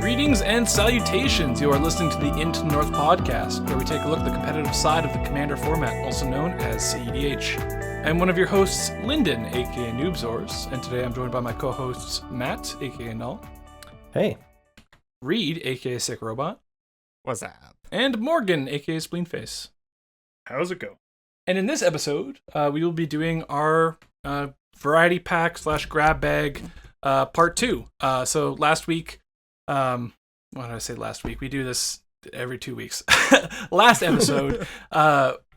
Greetings and salutations. You are listening to the Into the North podcast, where we take a look at the competitive side of the Commander format, also known as CEDH. I'm one of your hosts, Lyndon, aka Noobzors, and today I'm joined by my co-hosts, Matt, aka Null. Hey. Reed, aka Sick Robot. What's up? And Morgan, aka Spleenface. How's it go? And in this episode, we will be doing our variety pack / grab bag part 2. So last week, what did I say last week? We do this every 2 weeks. Last episode,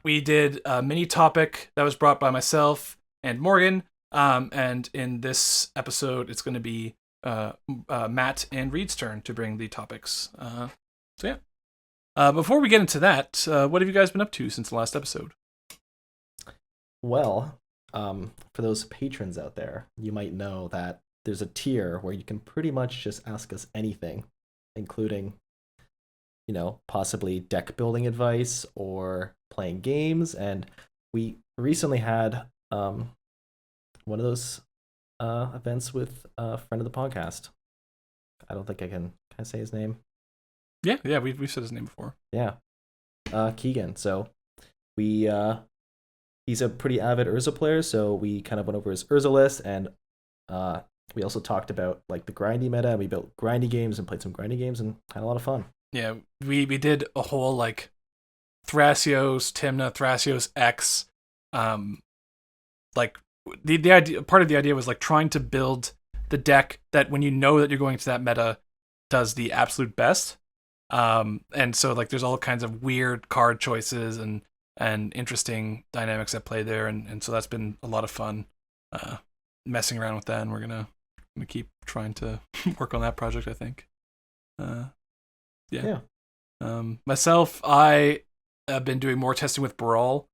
we did a mini topic that was brought by myself and Morgan. And in this episode, it's going to be Matt and Reed's turn to bring the topics. So yeah. Before we get into that, what have you guys been up to since the last episode? Well, for those patrons out there, you might know that there's a tier where you can pretty much just ask us anything, including, possibly deck building advice or playing games. And we recently had one of those events with a friend of the podcast. I don't think can I say his name? Yeah, we've said his name before. Yeah, Keegan. So we he's a pretty avid Urza player, so we kind of went over his Urza list, and we also talked about like the grindy meta, and we built grindy games and played some grindy games and had a lot of fun. Yeah, we did a whole like Thrasios, Tymna, Thrasios X, like the idea. Part of the idea was like trying to build the deck that when you know that you're going to that meta does the absolute best. And so like there's all kinds of weird card choices and interesting dynamics at play there, and so that's been a lot of fun messing around with that, and we're gonna keep trying to work on that project, I think. Yeah. Myself, I have been doing more testing with Brawl.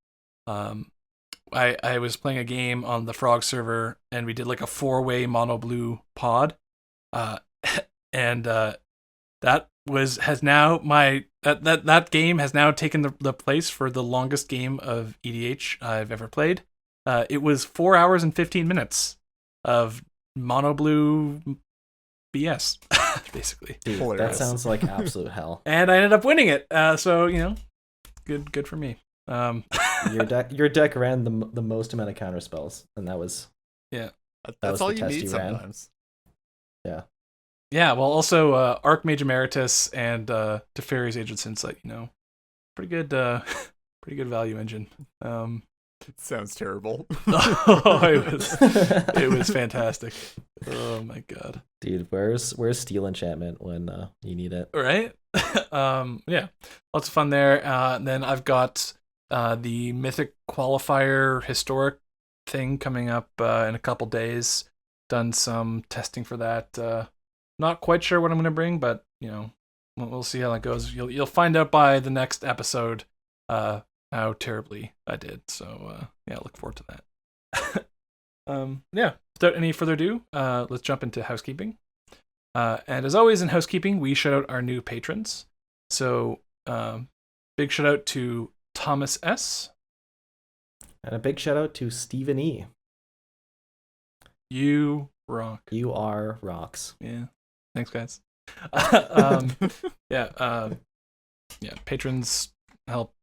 I was playing a game on the Frog server, and we did like a 4-way mono blue pod, and that game has now taken the place for the longest game of EDH I've ever played. It was 4 hours and 15 minutes of mono blue BS, basically. Dude, that sounds like absolute hell. And I ended up winning it. So good for me. Your deck ran the most amount of counter spells, and that was that's all you need sometimes. Yeah. Yeah, well, also Archmage Emeritus and Teferi's Agent's Insight, pretty good value engine. It sounds terrible. It was fantastic. Oh my god, dude, where's Steel Enchantment when you need it? Right? Yeah, lots of fun there. And then I've got the Mythic Qualifier Historic thing coming up in a couple days. Done some testing for that. Not quite sure what I'm going to bring, but we'll see how that goes. You'll find out by the next episode how terribly I did. So look forward to that. Without any further ado, let's jump into housekeeping. And as always in housekeeping, we shout out our new patrons. So big shout out to Thomas S. And a big shout out to Stephen E. You rock. You are rocks. Yeah. Thanks, guys. Patrons help,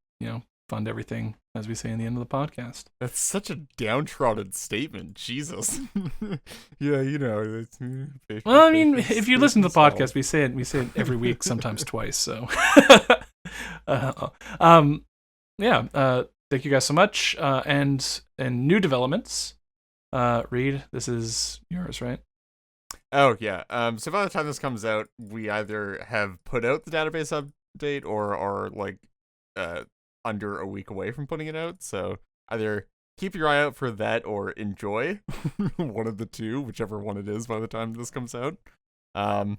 fund everything, as we say in the end of the podcast. That's such a downtrodden statement. Jesus. Yeah, That's, well, I mean, if you listen to the podcast, we say it every week, sometimes twice. So, thank you guys so much. And new developments. Reed, this is yours, right? Oh, yeah. So by the time this comes out, we either have put out the database update or are like under a week away from putting it out. So either keep your eye out for that or enjoy one of the two, whichever one it is by the time this comes out. Why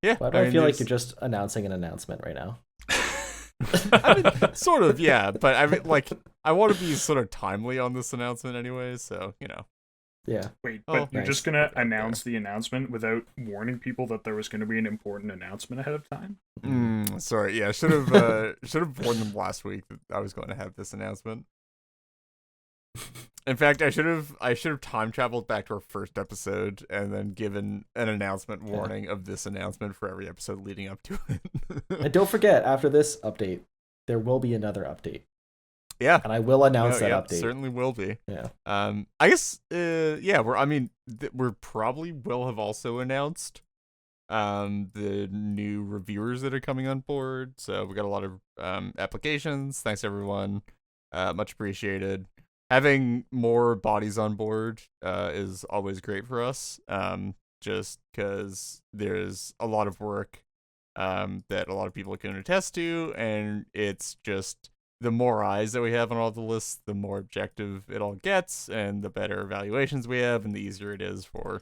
do I feel like you're just announcing an announcement right now? I mean, sort of, yeah. But I mean, like, I want to be sort of timely on this announcement anyway, so, Yeah. Wait, but you're just gonna announce the announcement without warning people that there was gonna be an important announcement ahead of time? Sorry, yeah, should have warned them last week that I was going to have this announcement. In fact, I should have time traveled back to our first episode and then given an announcement warning of this announcement for every episode leading up to it. And don't forget, after this update, there will be another update. Yeah, and I will announce that update. Certainly will be. Yeah. I guess. Yeah. We're probably will have also announced the new reviewers that are coming on board. So we got a lot of applications. Thanks everyone. Much appreciated. Having more bodies on board is always great for us. Just because there's a lot of work that a lot of people can attest to, and it's just the more eyes that we have on all the lists, the more objective it all gets, and the better evaluations we have, and the easier it is for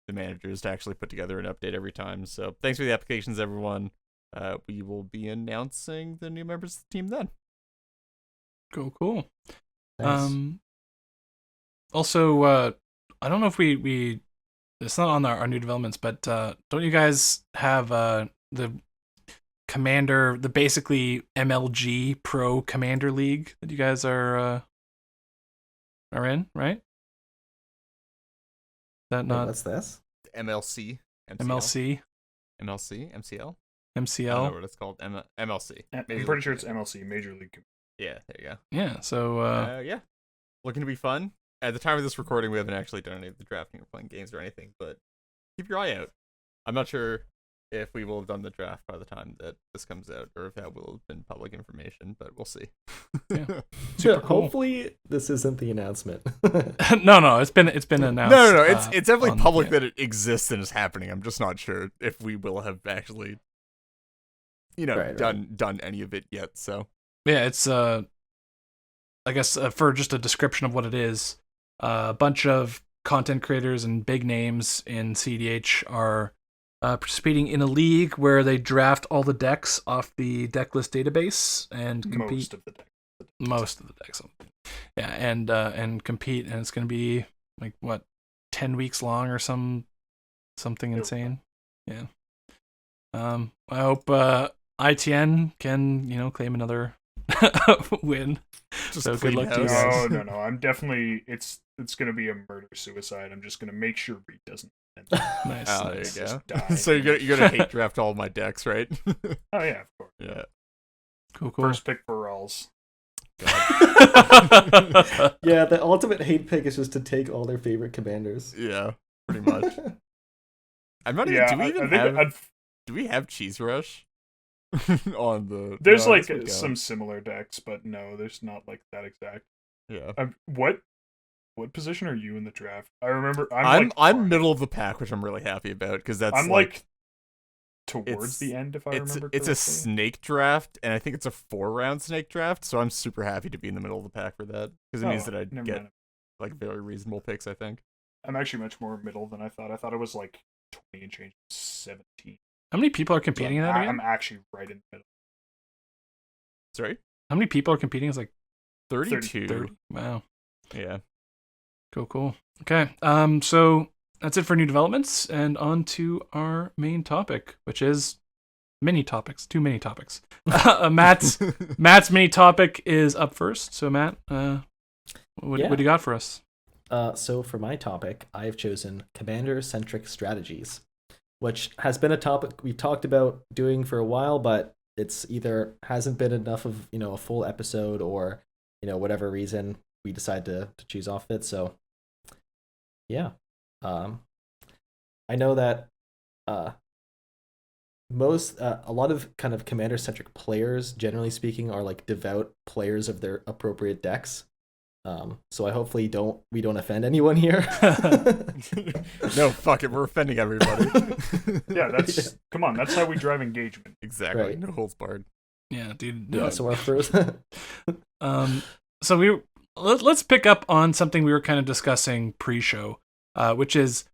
the managers to actually put together an update every time. So thanks for the applications, everyone. We will be announcing the new members of the team then. Cool. Nice. Also, I don't know if we it's not on our new developments, but don't you guys have the Commander, the basically MLG Pro Commander League that you guys are in, right? Is that not What's this? MLC, MLC, MCL. I don't know MCL? what it's called. MLC. I'm Major pretty League sure it's Commander. MLC, Major League. Yeah, there you go. Yeah. So Yeah, looking to be fun. At the time of this recording, we haven't actually done any of the drafting or playing games or anything, but keep your eye out. I'm not sure if we will have done the draft by the time that this comes out, or if that will have been public information, but we'll see. Yeah. So Super cool. hopefully this isn't the announcement. no, it's been announced. No. It's definitely on- public yeah. that it exists and is happening. I'm just not sure if we will have actually, Right. done any of it yet. So Yeah, it's I guess for just a description of what it is, a bunch of content creators and big names in CDH are participating in a league where they draft all the decks off the deck list database and compete. Most of the deck. Most of the decks. Yeah, and compete, and it's going to be like what 10 weeks long or something insane. Yeah. I hope ITN can claim another win. just So good clean luck to you house. guys. No. I'm definitely. It's gonna be a murder suicide. I'm just gonna make sure Reed doesn't. Nice. Oh, there nice. you go. Just die. So you're gonna hate draft all my decks, right? Oh yeah, of course. Yeah. Cool. First pick for Rawls. Yeah, the ultimate hate pick is just to take all their favorite commanders. Yeah, pretty much. I'm not even. Yeah, Do we even I think have? Do we have Cheese Rush on the? there's no, I like guess we don't. some similar decks, but no, there's not like that exact. Yeah. What position are you in the draft? I remember I'm middle of the pack, which I'm really happy about because that's I'm like towards it's- the end, if I it's remember. it's a correctly. snake draft, and I think it's a 4-round snake draft. So I'm super happy to be in the middle of the pack for that because it means that I'd never get mind. like very reasonable picks. I think. I'm actually much more middle than I thought. I thought it was like 20 and change, 17. How many people are competing in that again? I'm actually right in the middle. Sorry, How many people are competing? It's like 32. 30. Wow. Yeah. Cool. Okay. So that's it for new developments, and on to our main topic, which is mini topics. Too many topics. Matt's mini topic is up first. So Matt, what do you got for us? So for my topic, I have chosen commander-centric strategies, which has been a topic we've talked about doing for a while, but it's either hasn't been enough of a full episode, or whatever reason we decide to choose off it. So yeah, I know that a lot of kind of commander-centric players, generally speaking, are like devout players of their appropriate decks. So I hopefully we don't offend anyone here. No, fuck it, we're offending everybody. Yeah, come on, that's how we drive engagement. Exactly. Right. No holds barred. Yeah, dude. Yeah, so our first So let's pick up on something we were kind of discussing pre-show, which is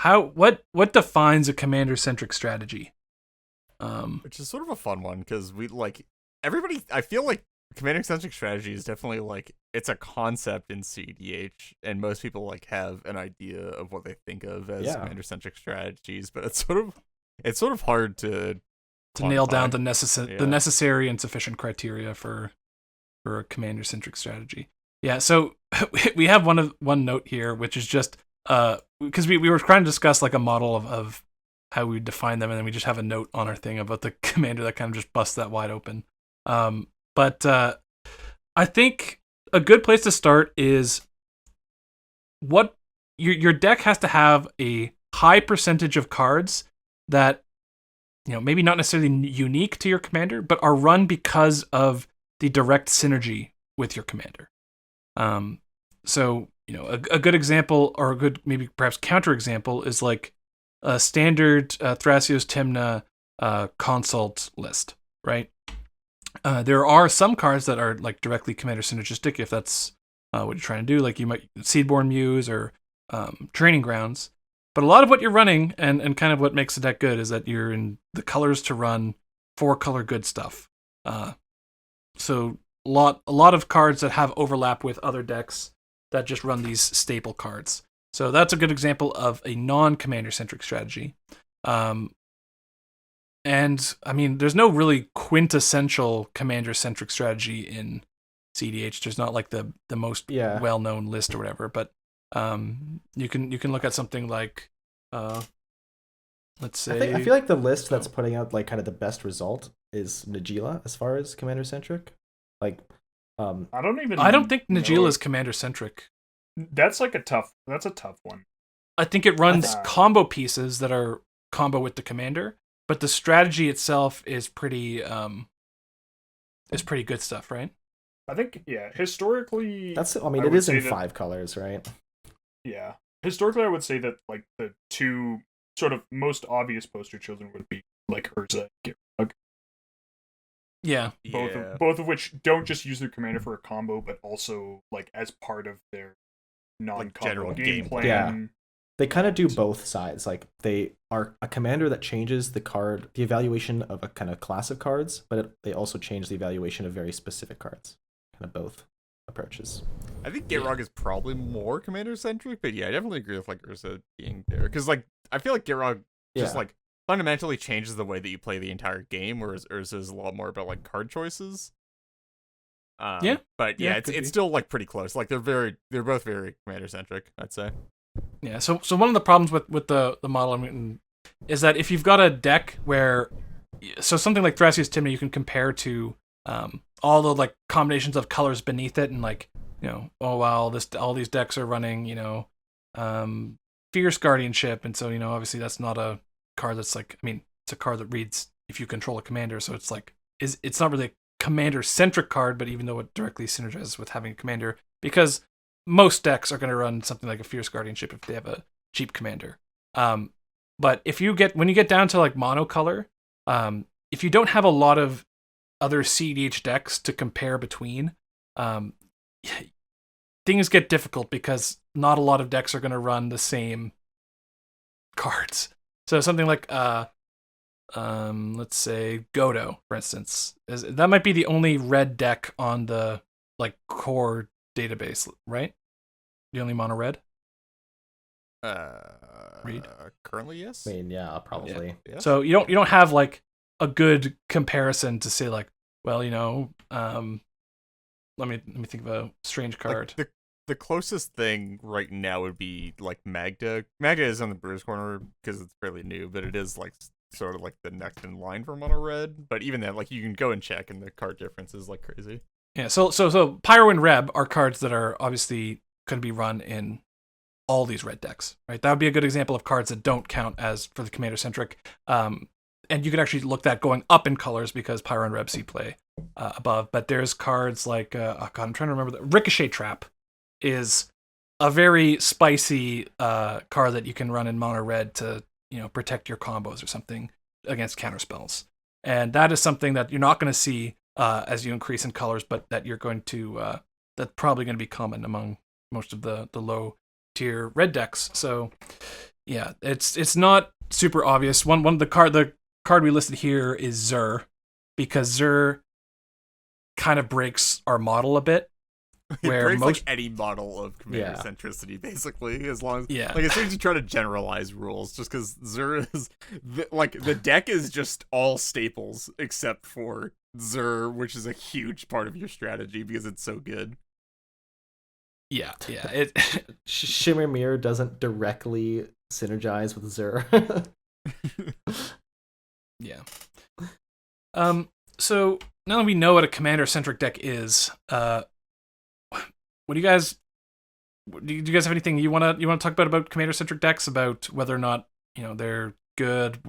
what defines a commander-centric strategy. Which is sort of a fun one because we everybody. I feel like commander-centric strategy is definitely it's a concept in CDH, and most people have an idea of what they think of as commander-centric strategies, but it's sort of hard to nail down quantify. the necessary and sufficient criteria for a commander-centric strategy. Yeah, so we have one note here, which is just because we were trying to discuss like a model of how we define them, and then we just have a note on our thing about the commander that kind of just busts that wide open. But I think a good place to start is what your deck has to have a high percentage of cards that, you know, maybe not necessarily unique to your commander, but are run because of the direct synergy with your commander. So, you know, a good example, or a good maybe perhaps counter example, is like a standard Thrasios Tymna consult list, right? There are some cards that are like directly commander synergistic if that's what you're trying to do. Like you might Seedborn Muse or Training Grounds. But a lot of what you're running and kind of what makes the deck good is that you're in the colors to run 4-color good stuff. So a lot of cards that have overlap with other decks that just run these staple cards. So that's a good example of a non-commander centric strategy. And I mean, there's no really quintessential commander centric strategy in CDH. There's not like the most well-known list or whatever, but you can look at something like let's say I feel like the list that's putting out like kind of the best result is Najila as far as commander centric. Like I don't think Najila is commander centric. That's a tough one. I think it runs combo pieces that are combo with the commander, but the strategy itself is pretty good stuff, right? I think historically it is in 5 colors, right? Yeah. Historically, I would say that like the two sort of most obvious poster children would be like Urza and Girog. Yeah. Both of which don't just use their commander for a combo, but also like as part of their non-combo game plan. Yeah. They kind of do both sides. Like they are a commander that changes the evaluation of a kind of class of cards, but they also change the evaluation of very specific cards. Kind of both approaches. I think Girog is probably more commander-centric, but yeah, I definitely agree with like Urza being there. Because like I feel like Girog just like fundamentally changes the way that you play the entire game, whereas Urza is a lot more about like card choices. But it's still like pretty close. Like they're both very commander-centric, I'd say. Yeah, so one of the problems with the model is that if you've got a deck where, so something like Thrasios Tymna you can compare to all the like combinations of colors beneath it, and like, you know, oh wow, all these decks are running, you know, Fierce Guardianship, and so, you know, obviously that's not a card that's like, I mean, it's a card that reads if you control a commander, so it's like it's not really a commander centric card, but even though it directly synergizes with having a commander, because most decks are going to run something like a Fierce Guardianship if they have a cheap commander. But when you get down to like monocolor, if you don't have a lot of other CEDH decks to compare between, things get difficult because not a lot of decks are going to run the same cards. So something like let's say Godo, for instance, that might be the only red deck on the like core database, right? The only mono red? Read? Currently, yes. I mean, yeah, probably. Yeah. So you don't have like a good comparison to say like, well, you know, let me think of a strange card. Like the closest thing right now would be like Magda. Magda is on the Brewers Corner because it's fairly new, but it is like sort of like the next in line for mono red. But even then, like you can go and check, and the card difference is like crazy. Yeah. So Pyro and Reb are cards that are obviously could be run in all these red decks, right? That would be a good example of cards that don't count as for the commander centric. And you can actually look that going up in colors because Pyro and Reb see play above. But there's cards like I'm trying to remember. The Ricochet Trap is a very spicy card that you can run in mono red to, you know, protect your combos or something against counter spells. And that is something that you're not going to see as you increase in colors, but that you're going to that's probably going to be common among most of the low tier red decks. So yeah, it's not super obvious. The card we listed here is Zur, because Zur kind of breaks our model a bit. It breaks like any model of commander centricity, basically, as long as like as soon as you try to generalize rules, just because Zur is the deck is just all staples except for Zur, which is a huge part of your strategy because it's so good. Yeah, it Shimmer Mirror doesn't directly synergize with Zur. yeah. So now that we know what a commander-centric deck is, what do you guys have anything you wanna talk about commander-centric decks, about whether or not they're good?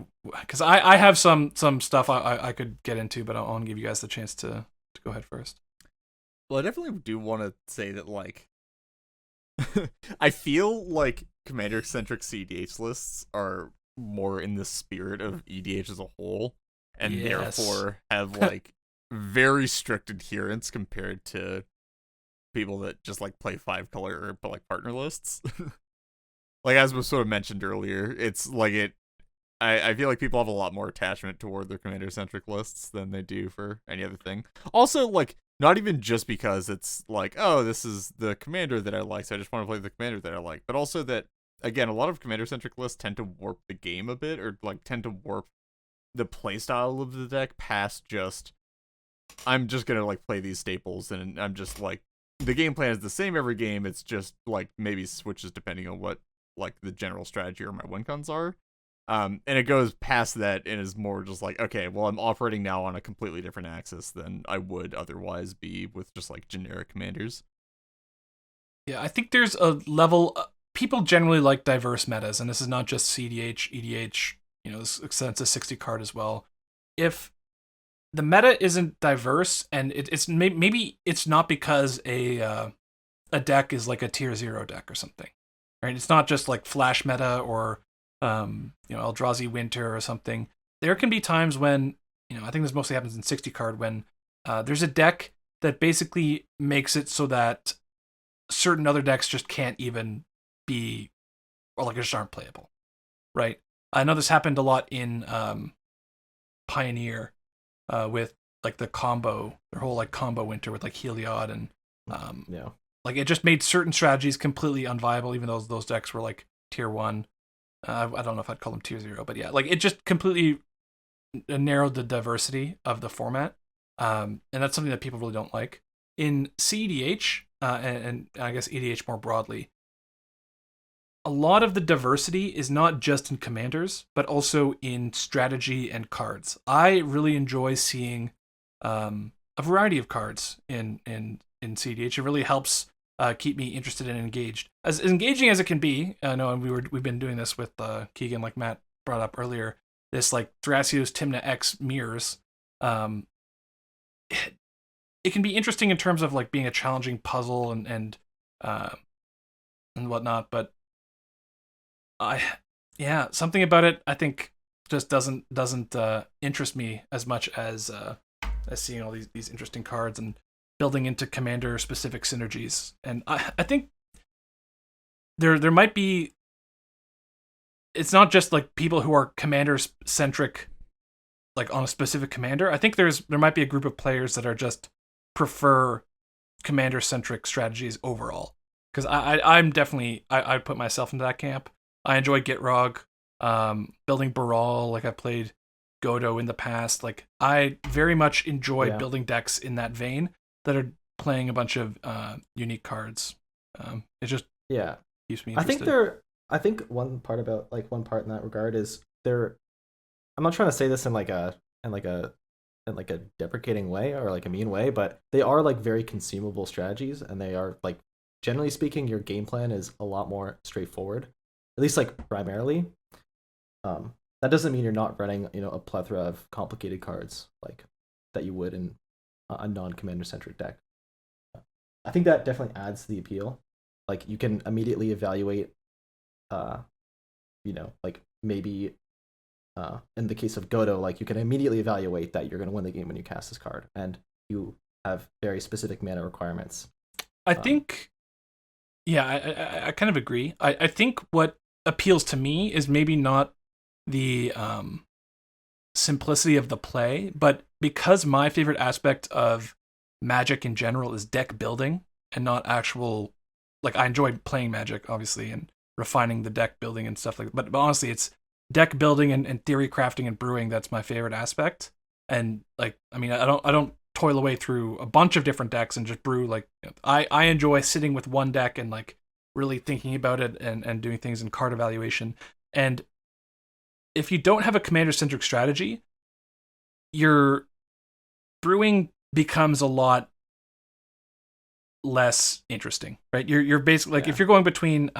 Because I have some stuff I could get into, but I want to give you guys the chance to go ahead first. Well, I definitely do want to say that, like, I feel like commander-centric CDH lists are more in the spirit of EDH as a whole, and Yes. therefore have, like, very strict adherence compared to people that just, like, play 5-color or, like, partner lists. Like, as was sort of mentioned earlier, it's, like, I feel like people have a lot more attachment toward their commander-centric lists than they do for any other thing. Also, like, not even just because it's like, oh, this is the commander that I like, so I just want to play the commander that I like, but also that, again, a lot of commander-centric lists tend to warp the game a bit, or, like, tend to warp the playstyle of the deck past just, I'm just gonna, like, play these staples, and I'm just, like, the game plan is the same every game, it's just, like, maybe switches depending on what, like, the general strategy or my Wincons are. And it goes past that and is more just like, okay, well, I'm operating now on a completely different axis than I would otherwise be with just, like, generic commanders. Yeah, I think there's a level. People generally like diverse metas, and this is not just CDH, EDH. This extends to 60 card as well. If the meta isn't diverse, and it's maybe it's not because a deck is like a tier 0 deck or something, right? It's not just like flash meta or Eldrazi Winter or something. There can be times when, I think this mostly happens in 60 card, when there's a deck that basically makes it so that certain other decks just can't even be, or like just aren't playable, right? I know this happened a lot in Pioneer with like the combo, their whole like combo Winter with like Heliod and Yeah. like it just made certain strategies completely unviable, even though those decks were like tier 1. I don't know if I'd call them tier 0, but yeah, like it just completely narrowed the diversity of the format, and that's something that people really don't like. In CEDH, and I guess EDH more broadly, a lot of the diversity is not just in commanders, but also in strategy and cards. I really enjoy seeing a variety of cards in CEDH. It really helps keep me interested and engaged. As engaging as it can be, I know we've been doing this with Keegan, like Matt brought up earlier. This like Thrasios Timna X mirrors. It can be interesting in terms of like being a challenging puzzle and whatnot, but something about it I think just doesn't interest me as much as seeing all these interesting cards and building into commander specific synergies. And I think there might be, it's not just like people who are commander centric like on a specific commander. I think there might be a group of players that are just prefer commander centric strategies overall, because I'm definitely I put myself into that camp. I enjoy Gitrog, building Baral, like I played Godo in the past. Like I very much enjoy building decks in that vein that are playing a bunch of unique cards. It just keeps me interested. I think one part in that regard is I'm not trying to say this in a deprecating way or like a mean way, but they are like very consumable strategies, and they are like, generally speaking, your game plan is a lot more straightforward, at least like primarily. That doesn't mean you're not running a plethora of complicated cards like that you would in a non-commander centric deck. I think that definitely adds to the appeal. Like you can immediately evaluate like maybe in the case of Godo, like you can immediately evaluate that you're going to win the game when you cast this card, and you have very specific mana requirements. I think, I kind of agree. I think what appeals to me is maybe not the simplicity of the play, but because my favorite aspect of Magic in general is deck building and not actual, like I enjoy playing Magic obviously and refining the deck building and stuff like that, but honestly it's deck building and theory crafting and brewing that's my favorite aspect. And like I mean I don't toil away through a bunch of different decks and just brew. Like, I enjoy sitting with one deck and like really thinking about it and doing things in card evaluation. And if you don't have a commander-centric strategy, your brewing becomes a lot less interesting, right? You're basically like, if you're going between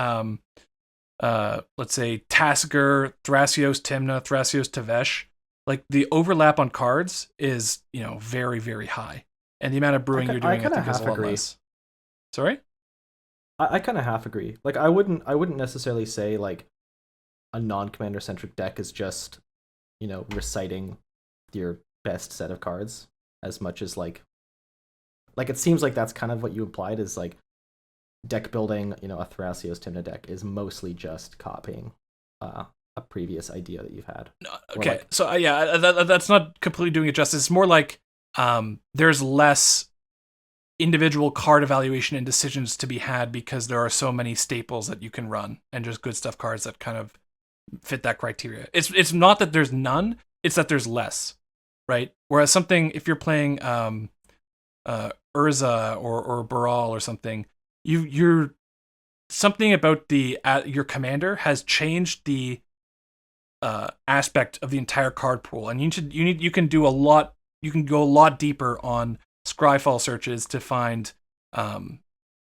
let's say Tasker, Thrasios Timna, Thrasios Tavesh, like the overlap on cards is, very, very high. And the amount of brewing you're doing, I think, is a lot less. Sorry? I kind of half agree. Like, I wouldn't necessarily say like a non-commander centric deck is just, reciting your best set of cards, as much as like it seems like that's kind of what you implied, is like deck building, a Thrasios Timna deck is mostly just copying a previous idea that you've had. Okay, like, so that's not completely doing it justice. It's more like there's less individual card evaluation and decisions to be had because there are so many staples that you can run and just good stuff cards that kind of fit that criteria. It's not that there's none, it's that there's less, right? Whereas something, if you're playing Urza or Baral or something, you're something about your commander has changed the aspect of the entire card pool, and you can do a lot. You can go a lot deeper on Scryfall searches to find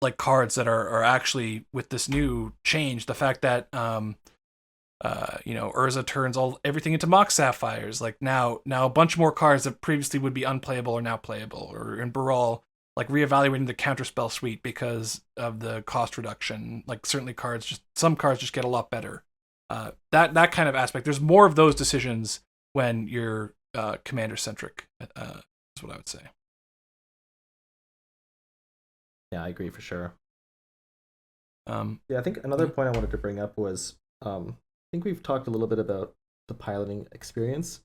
like cards that are actually, with this new change, the fact that Urza turns everything into Mox Sapphires. Like now a bunch more cards that previously would be unplayable are now playable. Or in Baral, like reevaluating the counterspell suite because of the cost reduction. Like certainly some cards just get a lot better. That kind of aspect. There's more of those decisions when you're commander centric. Is what I would say. Yeah, I agree for sure. Yeah, I think another point I wanted to bring up was I think we've talked a little bit about the piloting experience,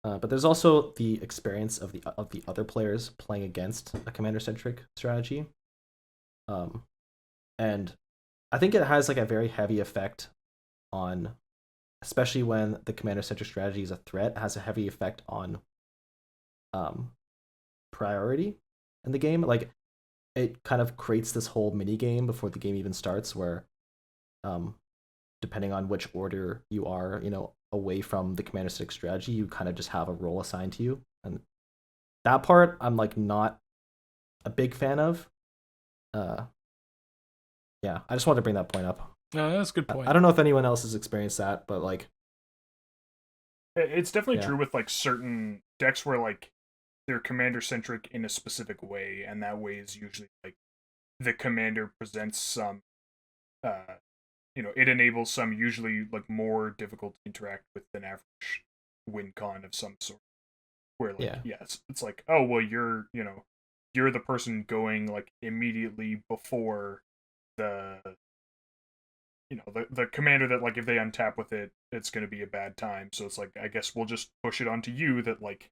but there's also the experience of the other players playing against a commander-centric strategy, and I think it has like a very heavy effect on, especially when the commander-centric strategy is a threat, it has a heavy effect on priority in the game. Like, it kind of creates this whole mini game before the game even starts, where depending on which order you are, away from the commander-centric strategy, you kind of just have a role assigned to you, and that part I'm like not a big fan of. Yeah, I just wanted to bring that point up. No, that's a good point. I don't know if anyone else has experienced that, but like, it's definitely true with like certain decks where like they're commander centric in a specific way, and that way is usually like the commander presents some it enables some usually like more difficult to interact with than average Wincon of some sort, where like it's like, oh well, you're the person going like immediately before the the commander that, like, if they untap with it, it's going to be a bad time. So it's like, I guess we'll just push it onto you that, like,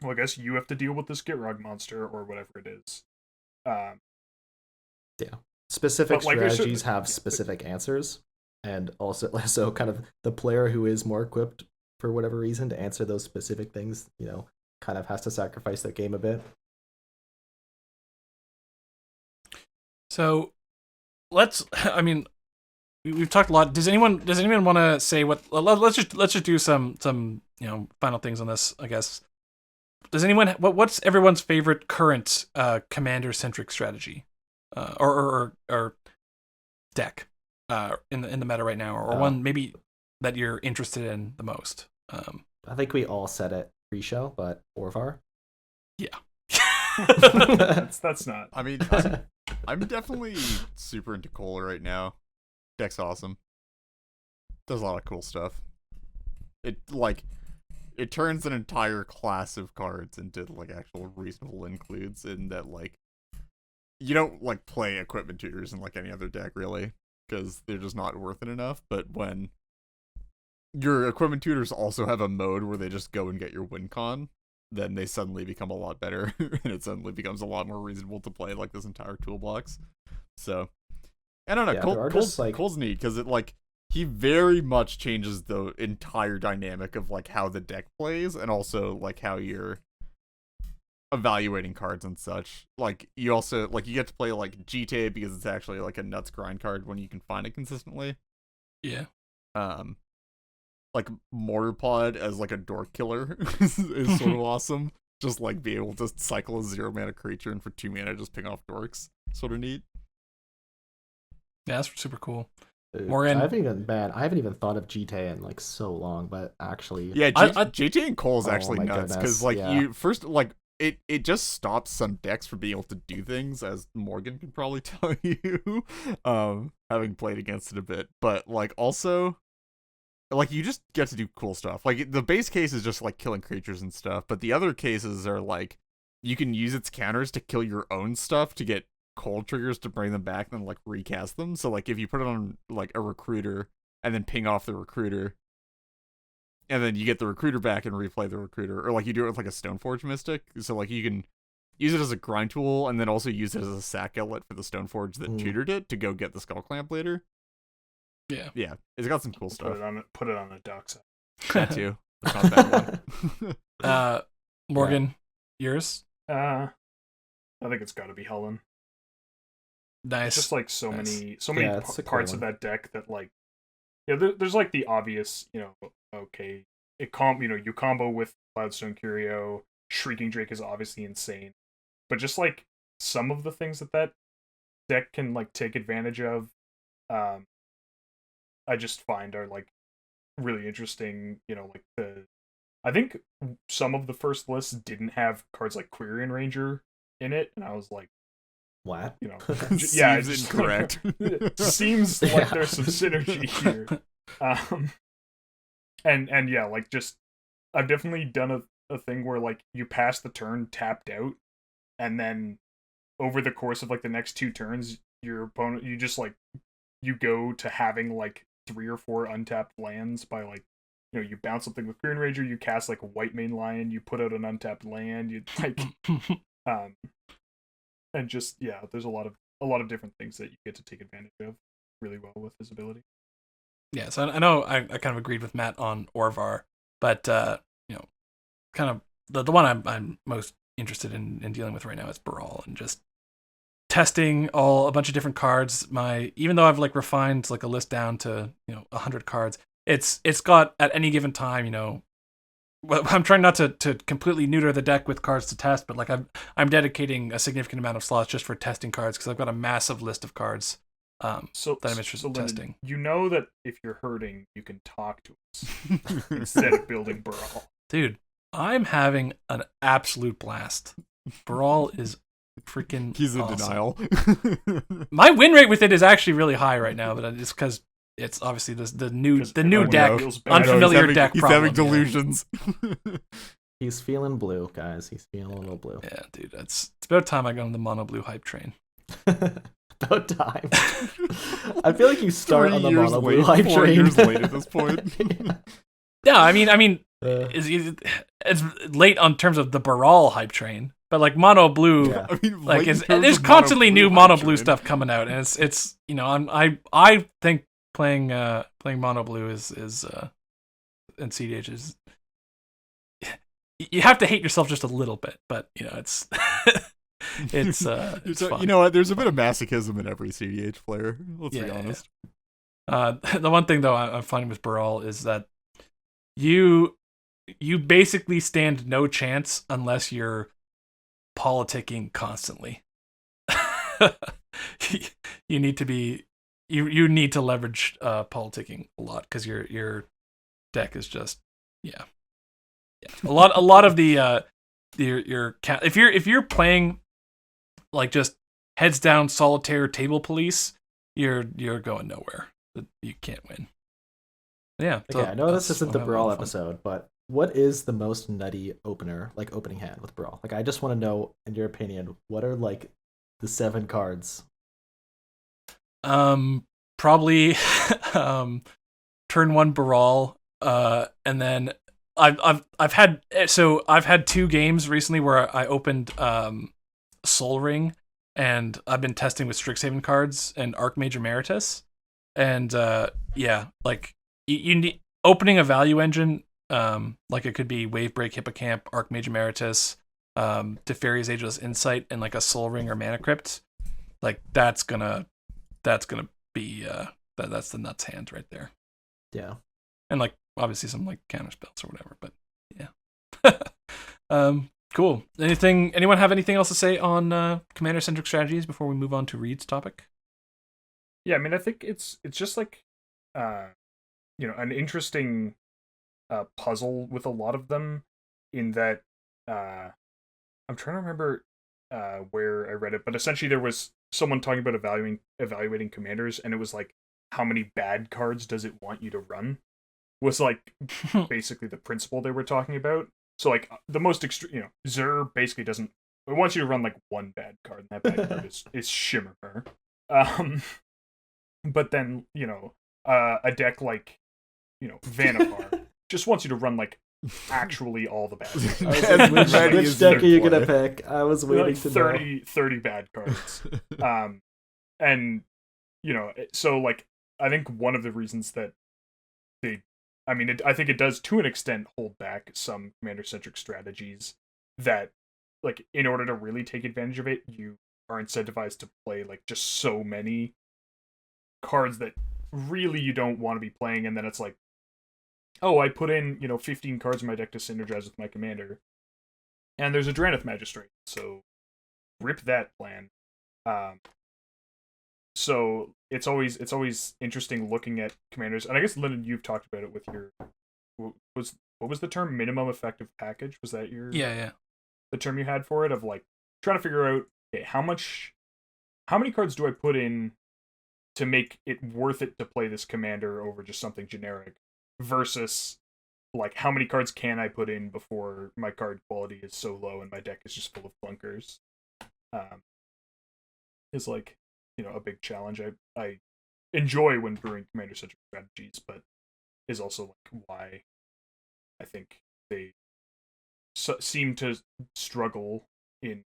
well, I guess you have to deal with this Gitrog monster or whatever it is. Yeah. Specific strategies have specific answers, and also kind of the player who is more equipped for whatever reason to answer those specific things, kind of has to sacrifice their game a bit. So we've talked a lot. Does anyone want to say what? Let's just do some final things on this, I guess. Does anyone what's everyone's favorite current commander centric strategy, or deck, in the meta right now, or one maybe that you're interested in the most? I think we all said it pre-show, but Orvar. Yeah. that's not. I mean, I'm definitely super into Kohler right now. Deck's awesome. Does a lot of cool stuff. It turns an entire class of cards into like actual reasonable includes, in that like you don't like play equipment tutors in like any other deck really, because they're just not worth it enough. But when your equipment tutors also have a mode where they just go and get your Wincon, then they suddenly become a lot better, and it suddenly becomes a lot more reasonable to play like this entire toolbox. So I don't know. Yeah, Cole's neat because he very much changes the entire dynamic of like how the deck plays, and also like how your evaluating cards and such. Like you also like you get to play like GTA because it's actually like a nuts grind card when you can find it consistently. Yeah. Like Mortar Pod as like a door killer is sort of awesome. Just like be able to cycle a 0 mana creature and for 2 mana just ping off dorks. Sort of neat. Yeah, that's super cool. Morgan, I haven't even thought of GTA in like so long, but actually, yeah, GTA and Cole is actually nuts because like you first like it just stops some decks from being able to do things, as Morgan can probably tell you, having played against it a bit. But like also, like you just get to do cool stuff. Like the base case is just like killing creatures and stuff, but the other cases are like you can use its counters to kill your own stuff to get cold triggers to bring them back and then like recast them. So like if you put it on like a recruiter and then ping off the recruiter, and then you get the recruiter back and replay the recruiter, or like you do it with like a Stoneforge Mystic. So like you can use it as a grind tool and then also use it as a sack outlet for the Stoneforge that tutored it to go get the Skull Clamp later. Yeah, it's got some cool stuff. Put it on a dock side. That too. That's not a bad one. Morgan, yours? I think it's got to be Helen. Nice. It's just like so many parts of that deck that like, there's like the obvious, okay, you combo with Cloudstone Curio. Shrieking Drake is obviously insane, but just like some of the things that deck can like take advantage of, I just find are like really interesting. I think some of the first lists didn't have cards like Quirion Ranger in it, and I was like, what? Yeah, seems incorrect. Seems like there's some synergy here. And yeah, like just I've definitely done a thing where like you pass the turn tapped out, and then over the course of like the next 2 turns, your opponent you go to having like 3 or 4 untapped lands by like, you bounce something with Quirion Ranger, you cast like a White Mane Lion, you put out an untapped land, you like and just there's a lot of different things that you get to take advantage of really well with his ability. Yeah, so I know I kind of agreed with Matt on Orvar, but kind of the one I'm most interested in dealing with right now is Baral, and just testing a bunch of different cards. Even though I've like refined like a list down to 100 cards, it's got at any given time, I'm trying not to completely neuter the deck with cards to test, but like I'm dedicating a significant amount of slots just for testing cards because I've got a massive list of cards that I'm interested in testing. You know that if you're hurting, you can talk to us instead of building Baral. Dude, I'm having an absolute blast. Baral is freaking He's in awesome. denial. My win rate with it is actually really high right now, but it's because it's obviously the new deck, unfamiliar deck. He's problem, having delusions. He's feeling blue, guys. He's feeling a little blue. Yeah, dude, it's about time I got on the mono blue hype train. About time. I feel like you start on the mono blue hype 4 train. years late at this point. Yeah, I mean, it's late on terms of the Baral hype train, but like mono blue, I mean, like there's constantly new mono blue stuff coming out, and it's I think playing mono blue is and CDH is, you have to hate yourself just a little bit, but it's it's fun. You know what? There's a bit of masochism in every CDH player. Let's be honest. The one thing though I'm finding with Baral is that you basically stand no chance unless you're politicking constantly. You need to be you need to leverage politicking a lot because your deck is just a lot of the if you're playing like just heads down solitaire table police, you're going nowhere. You can't win. Yeah. Okay, I know this isn't the Brawl episode, but what is the most nutty opening hand with Brawl? Like, I just want to know, in your opinion, what are like the 7 cards? Probably turn 1 Brawl, and then I've had 2 games recently where I opened Soul Ring, and I've been testing with Strixhaven cards and Archmage Emeritus, and like you need opening a value engine, like it could be Wavebreak, Hippocamp, Archmage Emeritus, Teferi's Ageless Insight and like a Soul Ring or Mana Crypt, like that's gonna be that's the nuts hand right there. Yeah. And like obviously some like counter spells or whatever, but yeah. Cool. Anyone have anything else to say on commander-centric strategies before we move on to Reed's topic? Yeah, I mean, I think it's just like an interesting puzzle with a lot of them, in that I'm trying to remember where I read it, but essentially there was someone talking about evaluating commanders, and it was like, how many bad cards does it want you to run? Was like basically the principle they were talking about. So like the most extreme, Zur basically doesn't. It wants you to run like one bad card, and that bad card is Shimmer. But then a deck like Vanipar just wants you to run like actually all the bad cards. Which deck are you gonna pick? I was waiting to 30 bad cards. And so like I think one of the reasons that I think it does to an extent hold back some commander-centric strategies that, like, in order to really take advantage of it, you are incentivized to play like just so many cards that really you don't want to be playing, and then it's like, oh, I put in 15 cards in my deck to synergize with my commander, and there's a Drannith Magistrate, so rip that plan. So it's always interesting looking at commanders, and I guess Lyndon, you've talked about it with your what was the term, minimum effective package? Was that your the term you had for it, of like trying to figure out, okay, how many cards do I put in to make it worth it to play this commander over just something generic, versus like how many cards can I put in before my card quality is so low and my deck is just full of clunkers. Is like a big challenge. I enjoy when brewing commander-centric strategies, but is also like why I think they seem to struggle in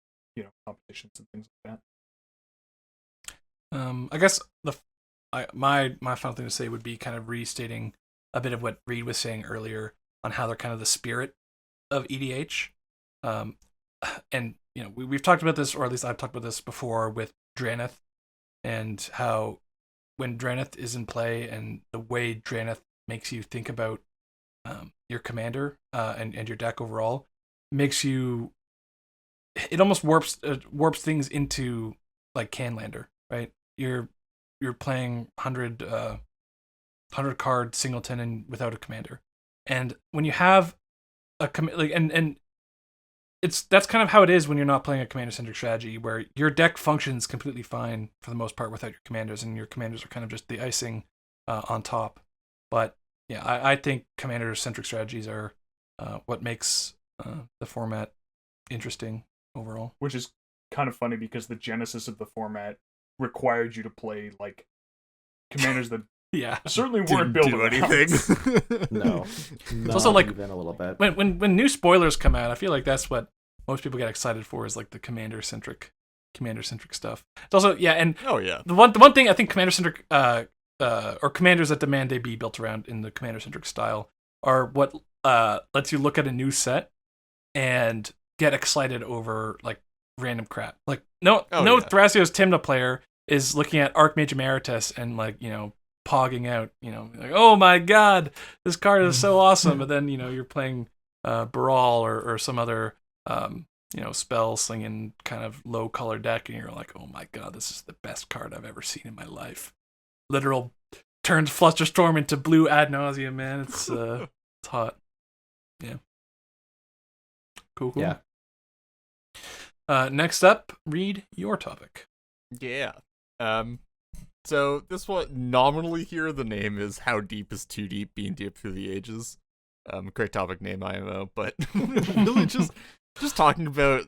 competitions and things like that. I guess my final thing to say would be kind of restating a bit of what Reed was saying earlier on how they're kind of the spirit of EDH. And we've talked about this, or at least I've talked about this before with Drannith, and how when Drannith is in play and the way Drannith makes you think about your commander and your deck overall, makes you, it almost warps things into like Canlander, right? You're playing 100 card singleton and without a commander, and when you have a and that's kind of how it is when you're not playing a commander-centric strategy, where your deck functions completely fine for the most part without your commanders, and your commanders are kind of just the icing on top. But yeah, I think commander-centric strategies are what makes the format interesting overall. Which is kind of funny because the genesis of the format required you to play like commanders that certainly weren't built do anything. No, it's also like even a little bit. When new spoilers come out, I feel like that's what most people get excited for, is like the commander-centric stuff. It's also and the one thing I think commander-centric or commanders that demand they be built around in the commander-centric style are what lets you look at a new set and get excited over like random crap. Like Thrasios Tymna player is looking at Archmage Emeritus and like pogging out, like, oh my god, this card is so awesome. But then you're playing Baral or some other spell slinging kind of low color deck, and you're like, oh my god, this is the best card I've ever seen in my life. Literal turns Flusterstorm into blue ad nauseum, man. It's hot. Yeah. Cool. Yeah. Next up, Reed, your topic. Yeah. So this one, nominally here, the name is How Deep is Too Deep, Being Deep Through the Ages. Great topic name, IMO, but really just talking about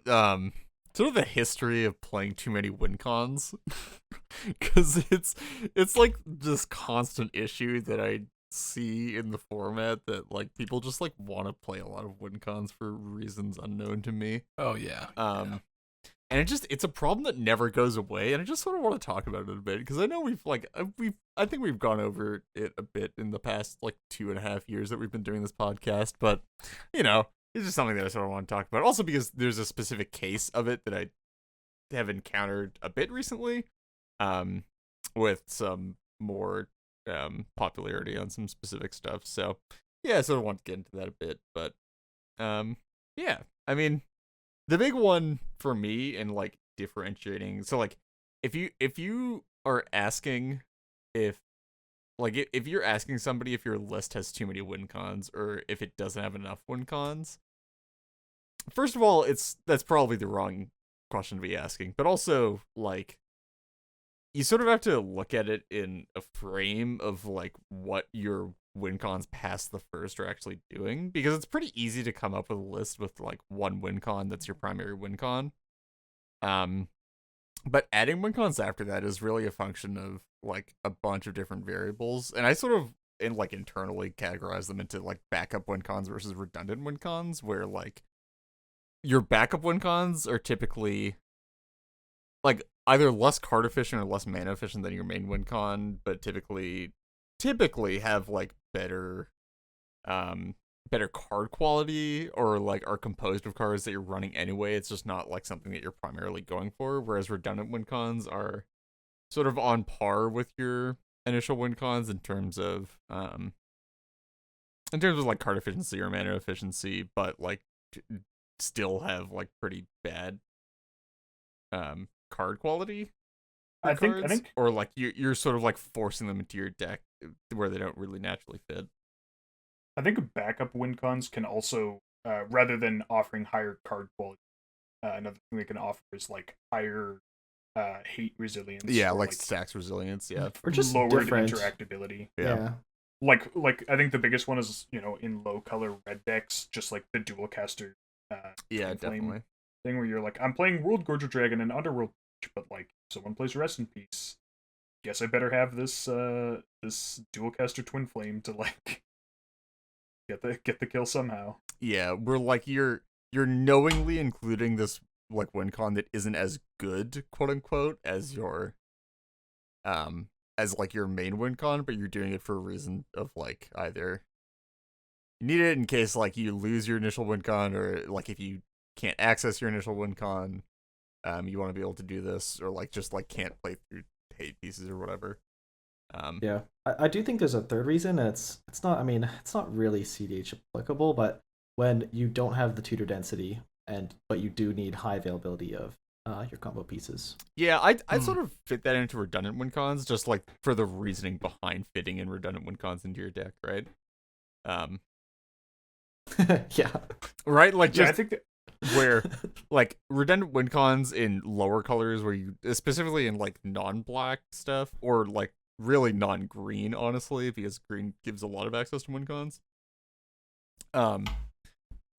sort of the history of playing too many Wincons. Because it's like this constant issue that I see in the format, that like people just like want to play a lot of Wincons for reasons unknown to me. Oh yeah. And it's a problem that never goes away, and I just sort of want to talk about it a bit, because I know I think we've gone over it a bit in the past like 2.5 years that we've been doing this podcast, but it's just something that I sort of want to talk about. Also because there's a specific case of it that I have encountered a bit recently, with some more popularity on some specific stuff. So yeah, I sort of want to get into that a bit, but yeah, I mean, the big one for me in like differentiating, so like if you are asking if if you're asking somebody if your list has too many win cons or if it doesn't have enough win cons, first of all, that's probably the wrong question to be asking, but also like you sort of have to look at it in a frame of like what your win cons past the first are actually doing, because it's pretty easy to come up with a list with like one win con that's your primary win con. But adding win cons after that is really a function of like a bunch of different variables, and I sort of internally categorize them into like backup win cons versus redundant win cons, where like your backup win cons are typically like either less card efficient or less mana efficient than your main win con, but typically have like better card quality, or like are composed of cards that you're running anyway. It's just not like something that you're primarily going for, whereas redundant win cons are sort of on par with your initial win cons in terms of like card efficiency or mana efficiency, but like still have like pretty bad card quality. I think, or like you're sort of like forcing them into your deck where they don't really naturally fit. I think backup win cons can also, rather than offering higher card quality, another thing they can offer is like higher hate resilience. Yeah, like stacks resilience. Yeah, or just lowered different interactability. Yeah. Like I think the biggest one is, you know, in low color red decks, just like the dual caster. Yeah, definitely. Thing where you're like, I'm playing World Gorger Dragon and Underworld, but like someone plays Rest in Peace. Guess I better have this this dual caster Twin Flame to like get the kill somehow. Yeah, we're like you're knowingly including this like win con that isn't as good, quote unquote, as your as like your main win con, but you're doing it for a reason of like either you need it in case like you lose your initial win con, or like if you can't access your initial win con, you want to be able to do this, or like just like can't play through hate pieces or whatever. Yeah, I do think there's a third reason, and it's not, I mean, it's not really CDH applicable, but when you don't have the tutor density but you do need high availability of your combo pieces. Yeah, I'd sort of fit that into redundant win cons, just like for the reasoning behind fitting in redundant win cons into your deck, right? Yeah. Right? Like just I think that where like redundant win cons in lower colors, where you specifically in like non-black stuff, or like really non-green, honestly, because green gives a lot of access to win cons.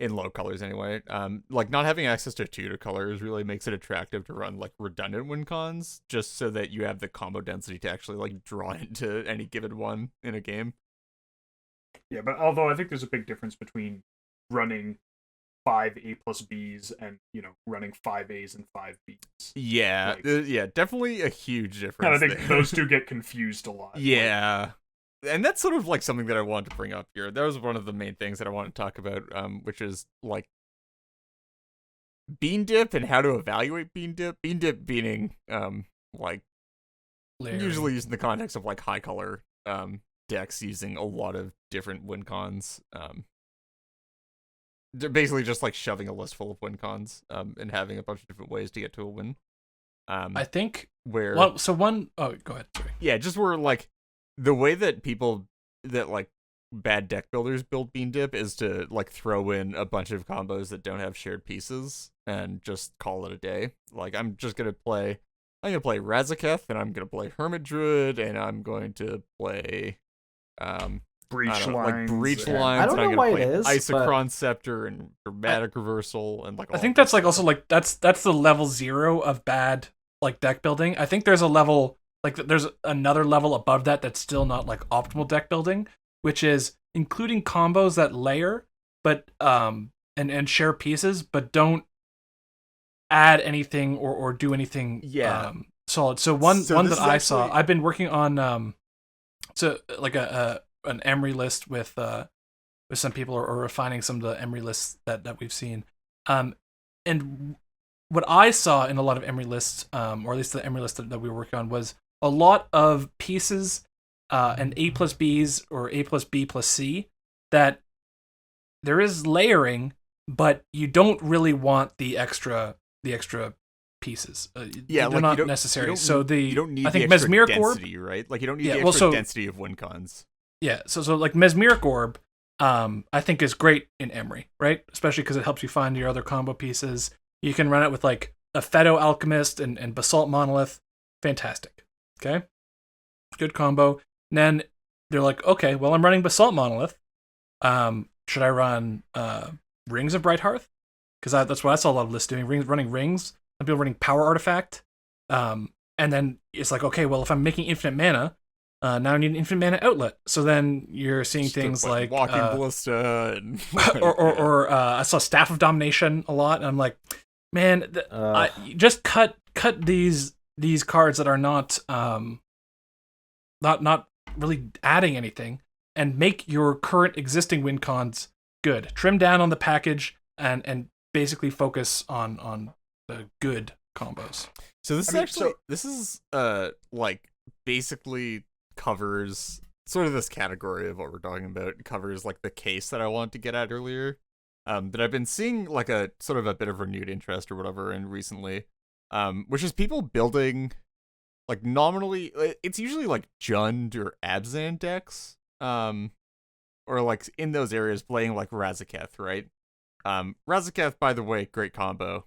In low colors anyway. Like not having access to tutor colors really makes it attractive to run like redundant win cons, just so that you have the combo density to actually like draw into any given one in a game. Yeah, but although I think there's a big difference between running 5 A plus Bs and, you know, running 5 As and 5 Bs. Yeah, like, yeah, definitely a huge difference. And I think those two get confused a lot. Yeah. And that's sort of like something that I wanted to bring up here. That was one of the main things that I want to talk about, which is like bean dip and how to evaluate bean dip. Bean dip being like Layering. Usually used in the context of like high color decks using a lot of different win cons. They're basically just like shoving a list full of win cons and having a bunch of different ways to get to a win. I think where oh, go ahead. Sorry. Yeah, just where like the way that people that like bad deck builders build bean dip is to like throw in a bunch of combos that don't have shared pieces and just call it a day. Like I'm gonna play Razaketh, and I'm gonna play Hermit Druid, and I'm going to play Breach lines. Like breach Yeah. lines. I don't know why it is, Isochron Scepter and Dramatic Reversal and like all I think of that's this like also stuff. like that's the level 0 of bad like deck building. I think there's a level like there's another level above that that's still not like optimal deck building, which is including combos that layer but and share pieces but don't add anything or do anything solid. So one that I saw, I've been working on so like an Emery list with with some people, or refining some of the Emery lists that we've seen. And what I saw in a lot of Emery lists, or at least the Emery list that we were working on, was a lot of pieces and A plus Bs or A plus B plus C that there is layering, but you don't really want the extra pieces. Yeah, they're like not necessary. So you don't need I think the extra Mesmeric Orb, density, right? Like you don't need Yeah, the well, extra so- density of Wincons. yeah. So like Mesmeric Orb, I think is great in Emery, right? Especially because it helps you find your other combo pieces. You can run it with like a Pheto Alchemist and Basalt Monolith. Fantastic. Okay, good combo. And then they're like, okay, well, I'm running Basalt Monolith. Should I run Rings of Bright Hearth? Because that's what I saw a lot of lists doing. Running rings. Some people running Power Artifact. And then it's like, okay, well, if I'm making infinite mana, now I need an infinite mana outlet. So then you're seeing Just things like Walking Ballista and or I saw Staff of Domination a lot, and I'm like, man, just cut these cards that are not really adding anything, and make your current existing win cons good. Trim down on the package and basically focus on the good combos. So this is like basically covers sort of this category of what we're talking about. It covers like the case that I wanted to get at earlier. That I've been seeing like a sort of a bit of renewed interest or whatever in recently. Which is people building like nominally it's usually like Jund or Abzan decks. Or like in those areas playing like Razaketh, right? Razaketh, by the way, great combo.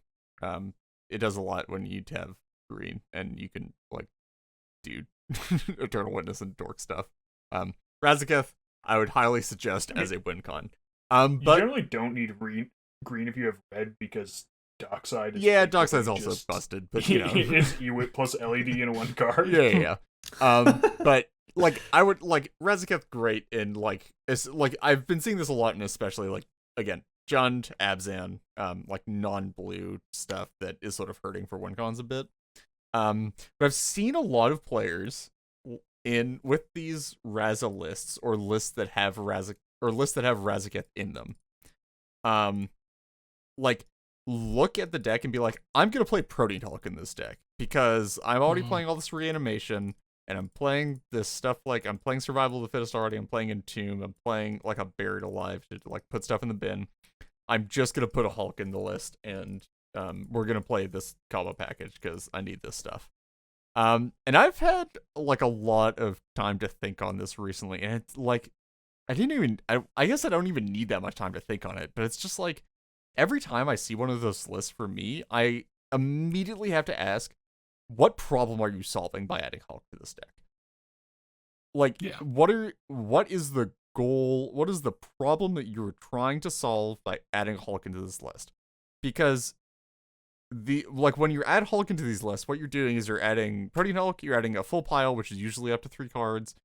It does a lot when you have green and you can like do Eternal Witness and Dork stuff. Razaketh, I would highly suggest as a win con. You But generally don't need green if you have red, because Dockside is Dockside's also busted, but you know. is Ewit plus LED in one card. Yeah. But like I would like Razaketh great in like it's like I've been seeing this a lot, and especially like again Jund, Abzan, like non-blue stuff that is sort of hurting for win cons a bit. But I've seen a lot of players with these Raza lists or lists that have Razaketh in them. Like look at the deck and be like, I'm gonna play Protean Hulk in this deck because I'm already playing all this reanimation, and I'm playing this stuff like I'm playing Survival of the Fittest already. I'm playing Entomb. I'm playing like a Buried Alive to like put stuff in the bin. I'm just gonna put a Hulk in the list, and we're gonna play this combo package because I need this stuff. And I've had like a lot of time to think on this recently, and it's like I guess I don't even need that much time to think on it, but it's just like every time I see one of those lists for me, I immediately have to ask, what problem are you solving by adding Hulk to this deck? Like, what is the goal? What is the problem that you're trying to solve by adding Hulk into this list? Because when you add Hulk into these lists, what you're doing is you're adding Protean Hulk, you're adding a full pile, which is usually up to 3 cards.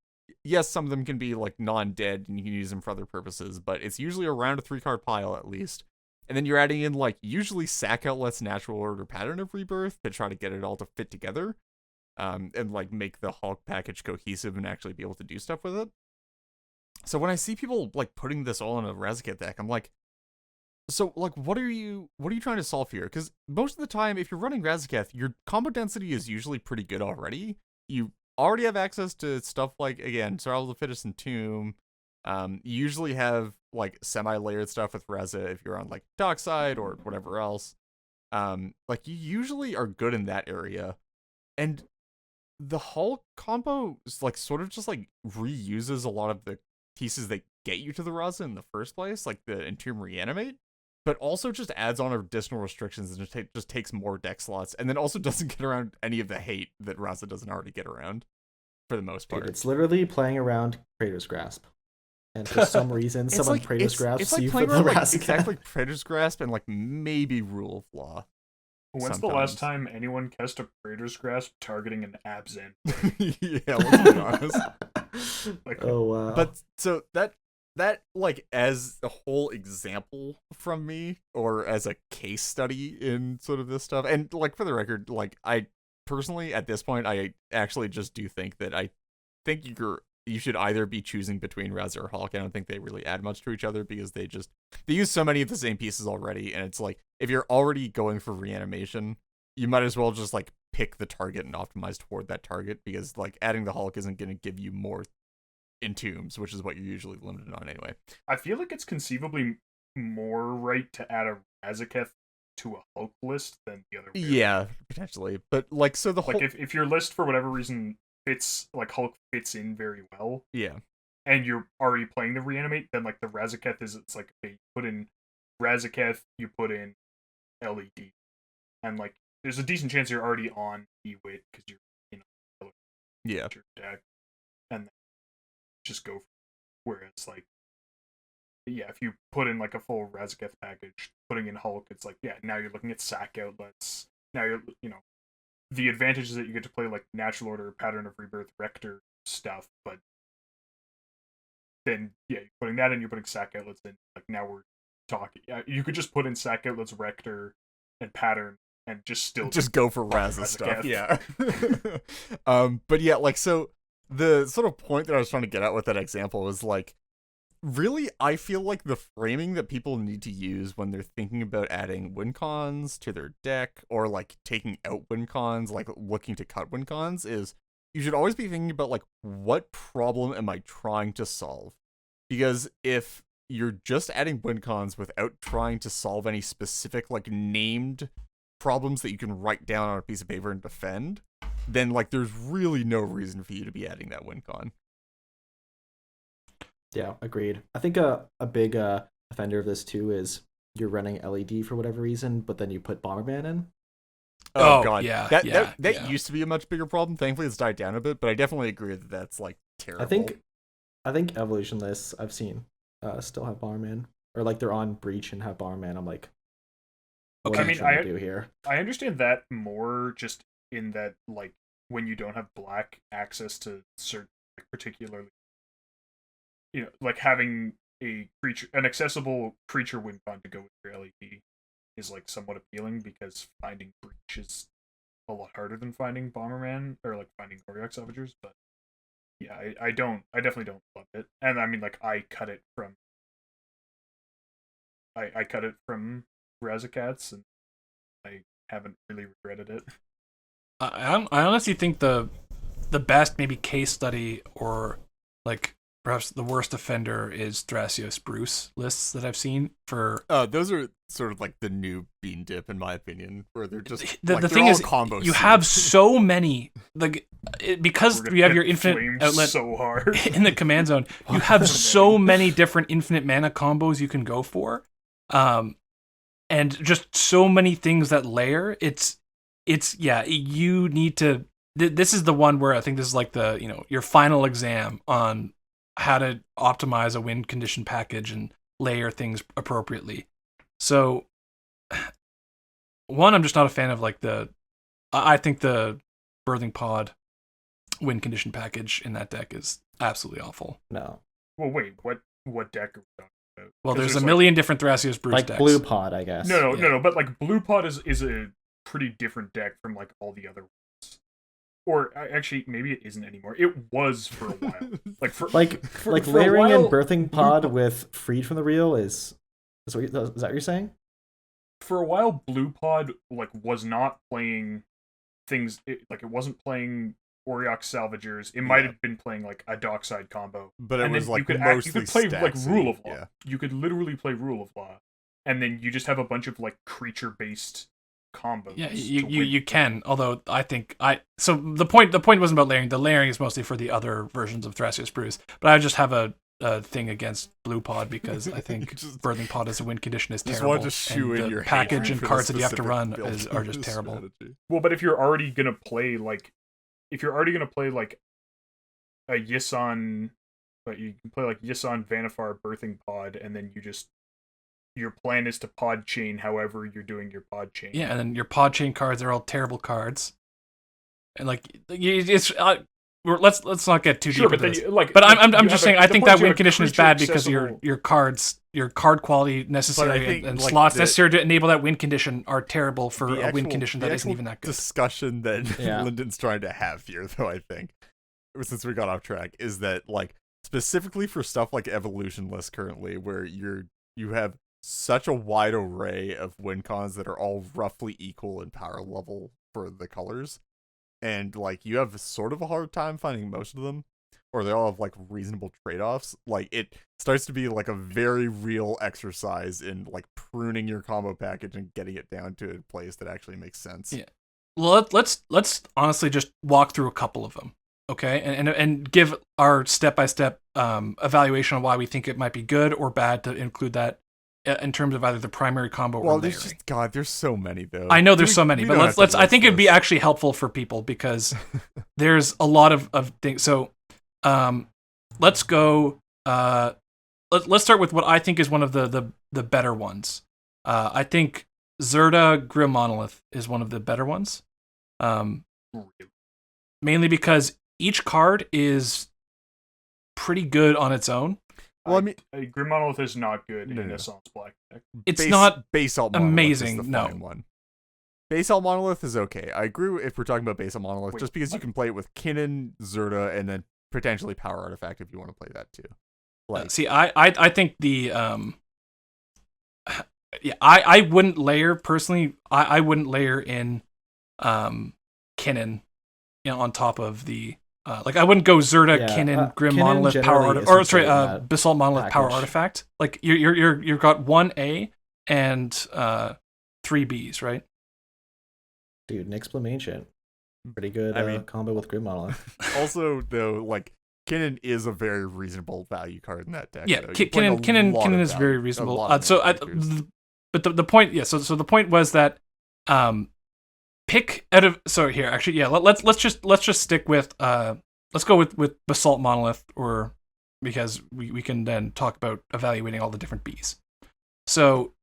Yes, some of them can be like non-dead and you can use them for other purposes, but it's usually around a 3-card pile at least. And then you're adding in like usually Sack Outlet's Natural Order Pattern of Rebirth to try to get it all to fit together, and like make the Hulk package cohesive and actually be able to do stuff with it. So when I see people like putting this all in a Razaketh deck, I'm like, so like what are you trying to solve here? Because most of the time, if you're running Razaketh, your combo density is usually pretty good already. You already have access to stuff like, again, Survival of the Fittest and Tomb. You usually have like semi-layered stuff with Reza if you're on like Dockside or whatever else. Like you usually are good in that area. And the Hulk combo is like sort of just like reuses a lot of the pieces that get you to the Raza in the first place, like the Entomb Reanimate, but also just adds on additional restrictions and just takes more deck slots, and then also doesn't get around any of the hate that Raza doesn't already get around for the most part. Dude, it's literally playing around Praetor's Grasp. And for some reason, someone Praetor's Grasps like you for the like, Razaketh. exactly Praetor's Grasp and like maybe Rule of Law. When's the last time anyone cast a Praetor's Grasp targeting an Abzan? Yeah, let's be honest. Like, oh wow. But so that like as a whole example from me, or as a case study in sort of this stuff, and like for the record, like I personally at this point I actually just do think that I think you're you should either be choosing between Res or Hulk. I don't think they really add much to each other because they use so many of the same pieces already, and it's like if you're already going for reanimation, you might as well just like pick the target and optimize toward that target, because like adding the Hulk isn't going to give you more entombs, which is what you're usually limited on anyway. I feel like it's conceivably more right to add a Razaketh to a Hulk list than the other way. Yeah, potentially. But like, so the like if your list for whatever reason fits, like Hulk fits in very well, yeah, and you're already playing the reanimate, then like the Razaketh it's like, okay, you put in Razaketh, you put in LED, and like there's a decent chance you're already on E-Wit because you're yeah deck, and then just go for it. Whereas like, yeah, if you put in like a full Razaketh package, putting in Hulk, it's like, yeah, now you're looking at sack outlets. Now you're, the advantage is that you get to play like Natural Order, Pattern of Rebirth, Rector stuff, but then, yeah, you're putting that in, you're putting sack outlets in. Like, now we're talking. Yeah, you could just put in sack outlets, Rector, and Pattern, and just go for Raz stuff. Yeah. But yeah, like, so the sort of point that I was trying to get at with that example was like, really, I feel like the framing that people need to use when they're thinking about adding Wincons to their deck, or like taking out Wincons, like looking to cut Wincons, is you should always be thinking about like, what problem am I trying to solve? Because if you're just adding Wincons without trying to solve any specific like named problems that you can write down on a piece of paper and defend, then like there's really no reason for you to be adding that Wincon. Yeah, agreed. I think a big offender of this too is you're running LED for whatever reason, but then you put Bomberman in. Oh god, yeah, that used to be a much bigger problem. Thankfully, it's died down a bit, but I definitely agree that that's like terrible. I think evolution lists I've seen still have Bomberman, or like they're on Breach and have Bomberman. I'm like, what are you trying to do here? I understand that more just in that, like, when you don't have black access to certain, like, particularly, like having an accessible creature Wincon to go with your LED is like somewhat appealing, because finding Breach is a lot harder than finding Bomberman or like finding Koryak Salvagers. But yeah, I definitely don't love it. And I mean, like, I cut it from Razakats, and I haven't really regretted it. I honestly think the best maybe case study, or like perhaps the worst offender, is Thrasios Bruce lists that I've seen for. Those are sort of like the new bean dip, in my opinion, where they're just the thing is, you have so many, like, because you have your infinite outlet so hard in the command zone. You have so many different infinite mana combos you can go for, and just so many things that layer. It's you need to. This is the one where I think this is like the your final exam on how to optimize a win condition package and layer things appropriately. So, one, I'm just not a fan of like I think the Birthing Pod win condition package in that deck is absolutely awful. No. Well, wait, what deck are we talking about? Well, there's a million different Thrasios Bruce like decks. Blue Pod, I guess. No, but like Blue Pod is a pretty different deck from like all the other ones. Or actually, maybe it isn't anymore. It was for a while. Like layering in Birthing Pod with Freed from the Real is that what you're saying? For a while, Blue Pod like was not playing things. It wasn't playing Koryak Salvagers. It might have been playing like a Dockside combo, but it was like you could play like Rule of Law. Yeah. You could literally play Rule of Law, and then you just have a bunch of like creature based combos. Yeah, you can. Although I think so the point wasn't about layering. The layering is mostly for the other versions of Thrasios Bruce. But I just have a thing against Blue Pod because I think Birthing Pod as a win condition is terrible. Just want to shoe in your package and cards that you have to run are just terrible. Strategy. Well, but if you're already gonna play like a Yisan, but you can play like Yisan Vanifar Birthing Pod, and then your plan is to pod chain however you're doing your pod chain. Yeah, and then your pod chain cards are all terrible cards. And like it's let's not get too deep into this. But I'm just saying I think that win condition is bad because your card quality necessary and like slots necessary to enable that win condition are terrible for a win condition that isn't even that good. Discussion that Lyndon's trying to have here, though, I think, since we got off track, is that like specifically for stuff like Evolution List currently, where you have such a wide array of Wincons that are all roughly equal in power level for the colors, and like you have sort of a hard time finding most of them, or they all have like reasonable trade-offs. Like it starts to be like a very real exercise in like pruning your combo package and getting it down to a place that actually makes sense. Yeah. Well, let's honestly just walk through a couple of them, okay, and give our step-by-step evaluation on why we think it might be good or bad to include that in terms of either the primary combo or layering. There's so many though. I know there's so many, but let's. I think it'd be actually helpful for people because there's a lot of things. So, let's go. Let's start with what I think is one of the better ones. I think Zerda Grim Monolith is one of the better ones. Mainly because each card is pretty good on its own. Well, I mean, Grim Monolith is not good in Assault's Black deck. It's not Basalt amazing. Is the no fine one. Basalt Monolith is okay. I agree if we're talking about Basalt Monolith, just because you can play it with Kinnan, Zerda, and then potentially Power Artifact if you want to play that too. Like, see, I think the I wouldn't layer personally. I wouldn't layer in Kinnan, on top of the like I wouldn't go Zerda, Kinnan, Grim Kinnan Monolith, Basalt Monolith, package. Power Artifact. Like you've got 1A and 3 Bs, right? Dude, Nyxbloom Ancient. Pretty good combo with Grim Monolith. Also, though, like, Kinnan is a very reasonable value card in that deck. Yeah, Kinnan is very reasonable. But the point, so the point was that pick out of let's just stick with let's go with Basalt Monolith, or because we can then talk about evaluating all the different Bs. So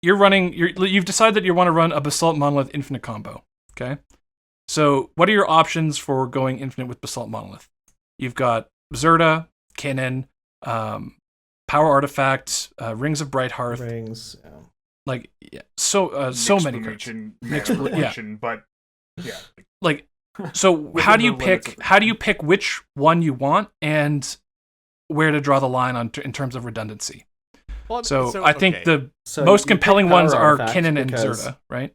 you've decided that you want to run a Basalt Monolith infinite combo. Okay. So what are your options for going infinite with Basalt Monolith? You've got Zerda, Kinnan, Power Artifact, Rings of Brighthearth. So many cards. But so how do you pick which one you want and where to draw the line in terms of redundancy? Well, so I think the most compelling ones are Kinnan and Zerda, right?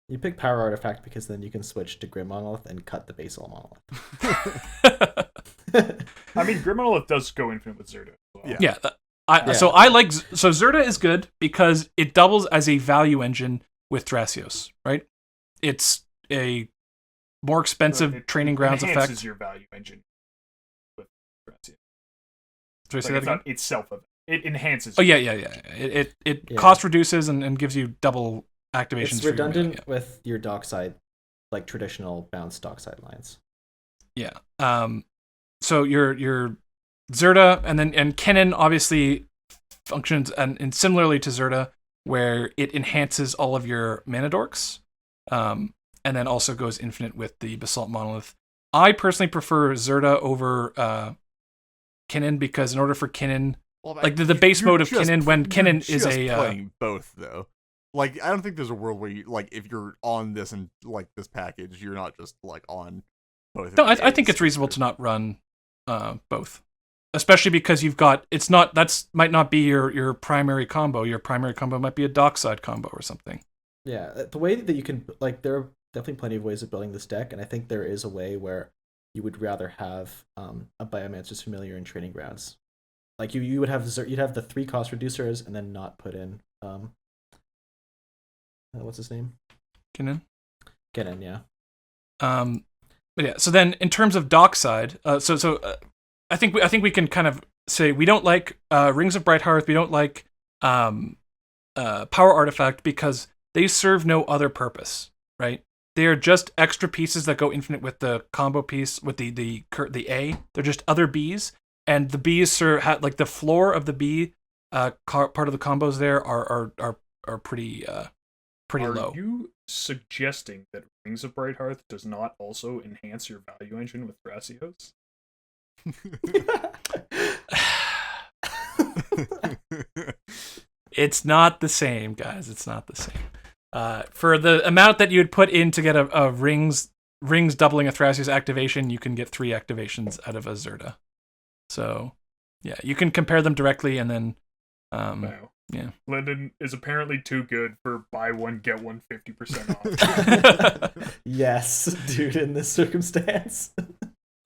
You pick Power Artifact because then you can switch to Grim Monolith and cut the Basalt Monolith. I mean, Grim Monolith does go infinite with Zerda. So Zerda is good because it doubles as a value engine with Thrasios, right? It's a more expensive training grounds effect. It enhances your value engine with Thrasios. It's not itself. It enhances. Oh yeah. It cost reduces and gives you double activations. It's redundant with your dockside, like traditional bounce dockside lines. Yeah. So your Zerda and Kinnan obviously functions and similarly to Zerda, where it enhances all of your mana dorks, and then also goes infinite with the Basalt Monolith. I personally prefer Zerda over Kinnan because in order for Kinnan, the base mode of Kinnan, when Kinnan is playing both though. Like, I don't think there's a world where you, like, if you're on this and like this package, you're not just like on both. No, I think it's reasonable to not run both, especially because you've got might not be your primary combo. Your primary combo might be a dockside combo or something. Yeah, the way that you can there are definitely plenty of ways of building this deck, and I think there is a way where you would rather have a Biomancer's Familiar in Training Grounds. Like you'd have the 3 cost reducers and then not put in what's his name? Kinnan, yeah. But yeah, so then in terms of dockside, I think we can kind of say we don't like Rings of Brighthearth, we don't like Power Artifact because they serve no other purpose, right? They are just extra pieces that go infinite with the combo piece with the A. They're just other Bs, and the Bs serve like the floor of the B part of the combos there are pretty low. Are you suggesting that Rings of Brighthearth does not also enhance your value engine with Thrasios? It's not the same, guys. It's not the same. For the amount that you would put in to get a Rings rings doubling a Thrasia's activation, you can get 3 activations out of a Zerta. So, yeah, you can compare them directly, and then, Wow. yeah. Linden is apparently too good for buy one, get one 50% off. Yes, dude, in this circumstance.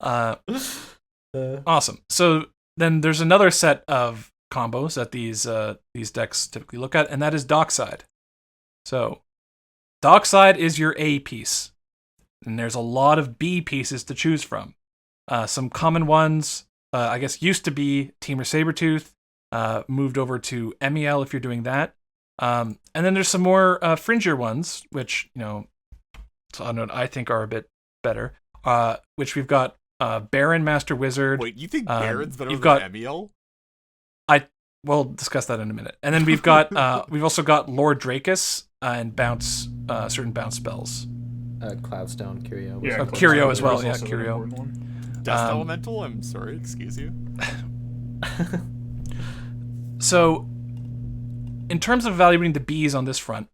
Awesome. So then there's another set of combos that these decks typically look at, and that is Dockside. So Dockside is your A piece, and there's a lot of B pieces to choose from. Some common ones, I guess, used to be Temur Sabertooth, moved over to Emiel if you're doing that. And then there's some more fringier ones, which, I think are a bit better, which we've got Baron Master Wizard. Wait, you think Baron's better you've than got- Emiel? We'll discuss that in a minute. And then we've got we've also got Lord Drakus and bounce certain bounce spells. Cloudstone, Curio. Yeah, Curio as well, is yeah, also an Curio. important one. Dust Elemental? I'm sorry, excuse you. So, in terms of evaluating the Bs on this front,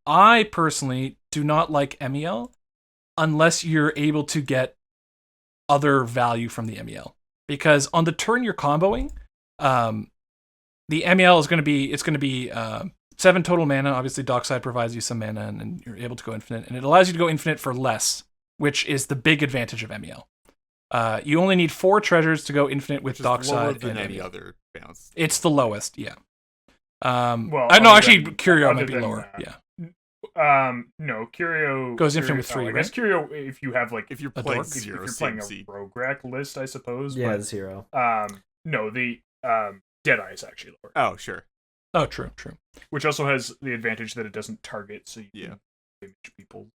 I personally do not like Emiel unless you're able to get other value from the Emiel. Because on the turn you're comboing, the Emiel is going to be 7 total mana. Obviously, Dockside provides you some mana, and you're able to go infinite. And it allows you to go infinite for less, which is the big advantage of Emiel. You only need 4 treasures to go infinite with Which is lower Dockside than and any Emiel. other bounce. It's the lowest, yeah. Well, No, other actually, than- Curio other might be than lower. that. Yeah. No, Curio Goes infinite with 3, I guess right? Curio, if you have like If you're A playing dork? if zero, you're playing CMC. a rogue rack list, I suppose. Yeah, but, 0. no, the Deadeye is actually lower, Oh, sure. Oh, true. which also has the advantage that it doesn't target, so you Yeah. can damage people.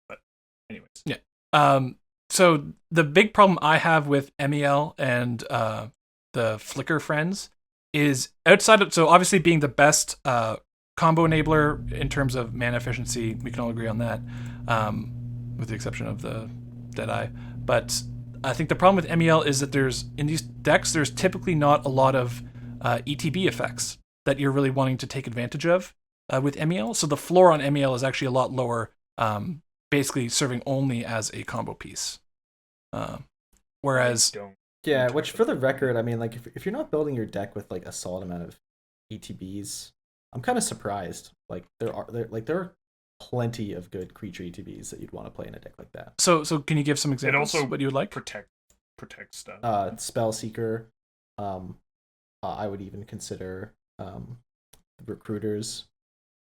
But anyways, So the big problem I have with Emiel and the Flicker friends is so obviously being the best combo enabler in terms of mana efficiency, we can all agree on that, with the exception of the Deadeye. But I think the problem with Emiel is that in these decks, there's typically not a lot of ETB effects that you're really wanting to take advantage of with Emiel. So the floor on Emiel is actually a lot lower, basically serving only as a combo piece. Whereas, don't. Yeah, which for the record, I mean, like if you're not building your deck with like a solid amount of ETBs, I'm kind of surprised. Like there are plenty of good creature ETBs that you'd want to play in a deck like that. so can you give some examples? also What you would like? protect stuff. Spellseeker. I would even consider recruiters.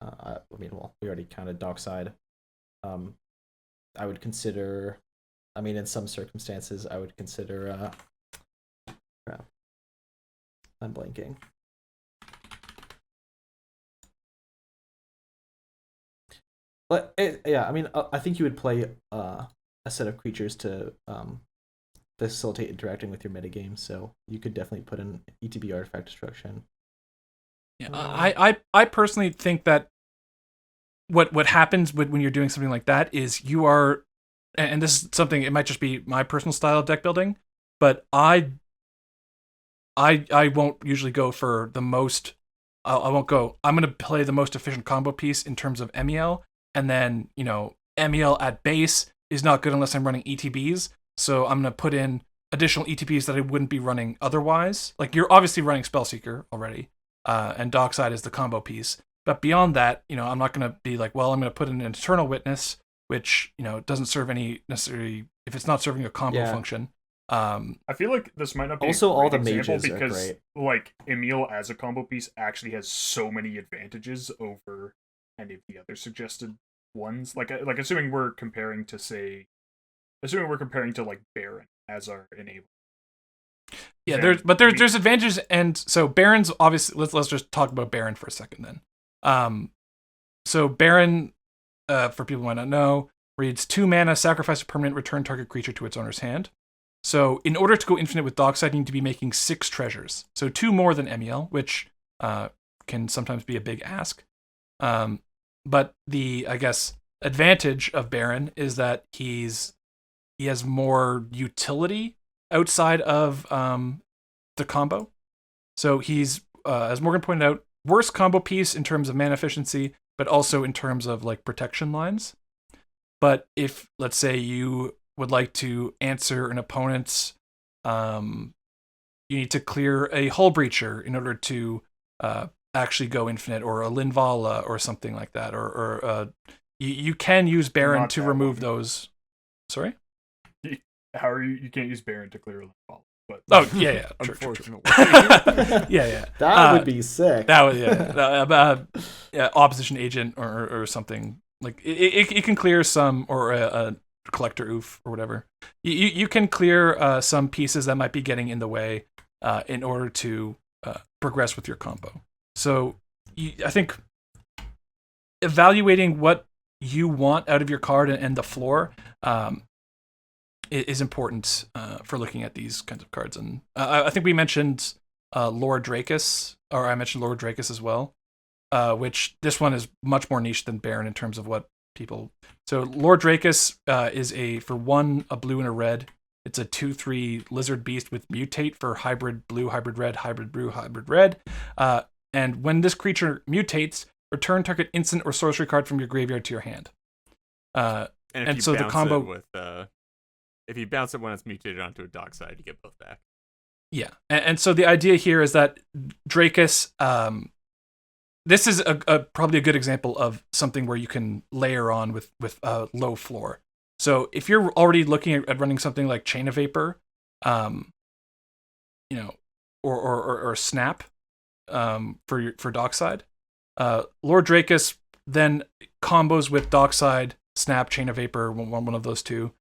We already counted Dockside. I would consider. I mean, in some circumstances, I would consider. I'm blanking. But I mean, I think you would play a set of creatures to facilitate interacting with your metagame. So you could definitely put in ETB artifact destruction. Yeah, I personally think that what happens when you're doing something like that is you are, and this is something, it might just be my personal style of deck building, but I won't usually go for the most. I won't go. I'm going to play the most efficient combo piece in terms of Emiel, and then Emiel at base is not good unless I'm running ETBs. So I'm going to put in additional ETBs that I wouldn't be running otherwise. Like you're obviously running Spellseeker already, and Dockside is the combo piece. But beyond that, I'm not going to be like, well, I'm going to put in an Eternal Witness, which doesn't serve any necessarily, if it's not serving a combo function. I feel like this might not be also a all great the example mages are because great. like Emil as a combo piece actually has so many advantages over any of the other suggested ones. Like assuming we're comparing to like Baron as our enable. Yeah, Then there's advantages, and so Baron's obviously. Let's just talk about Baron for a second then. So Baron, for people who might not know, reads 2 mana, sacrifice a permanent, return target creature to its owner's hand. So in order to go infinite with Dockside, you need to be making 6 treasures. So 2 more than Emiel, which can sometimes be a big ask. But the, I guess, advantage of Baron is that he has more utility outside of the combo. So he's, as Morgan pointed out, worst combo piece in terms of mana efficiency, but also in terms of like protection lines. But if, let's say, you would like to answer an opponent's, you need to clear a hull breacher in order to actually go infinite, or a Linvala or something like that, or you can use Baron Not to that remove one. those. Sorry? How are you? You can't use Baron to clear a ball, but Oh yeah, true. Unfortunately. Yeah. That would be sick. That was yeah, opposition agent or something like it can clear some, or a collector oof or whatever. You can clear some pieces that might be getting in the way in order to progress with your combo. So I think evaluating what you want out of your card and the floor is important for looking at these kinds of cards. And I think we mentioned Lord Drakus, or I mentioned Lord Drakus as well, which this one is much more niche than Baron in terms of what people. So Lord Drakus is for 1, a blue and a red. It's a 2/3 lizard beast with mutate for hybrid blue, hybrid red, hybrid blue, hybrid red. And when this creature mutates, return target instant or sorcery card from your graveyard to your hand. And so the combo with if you bounce it when it's mutated onto a dock side, you get both back. Yeah, and so the idea here is that Drakus, this is probably a good example of something where you can layer on with a low floor. So if you're already looking at running something like Chain of Vapor, or Snap, for Dockside, Lord Drakus then combos with Dockside, Snap, Chain of Vapor, one of those two,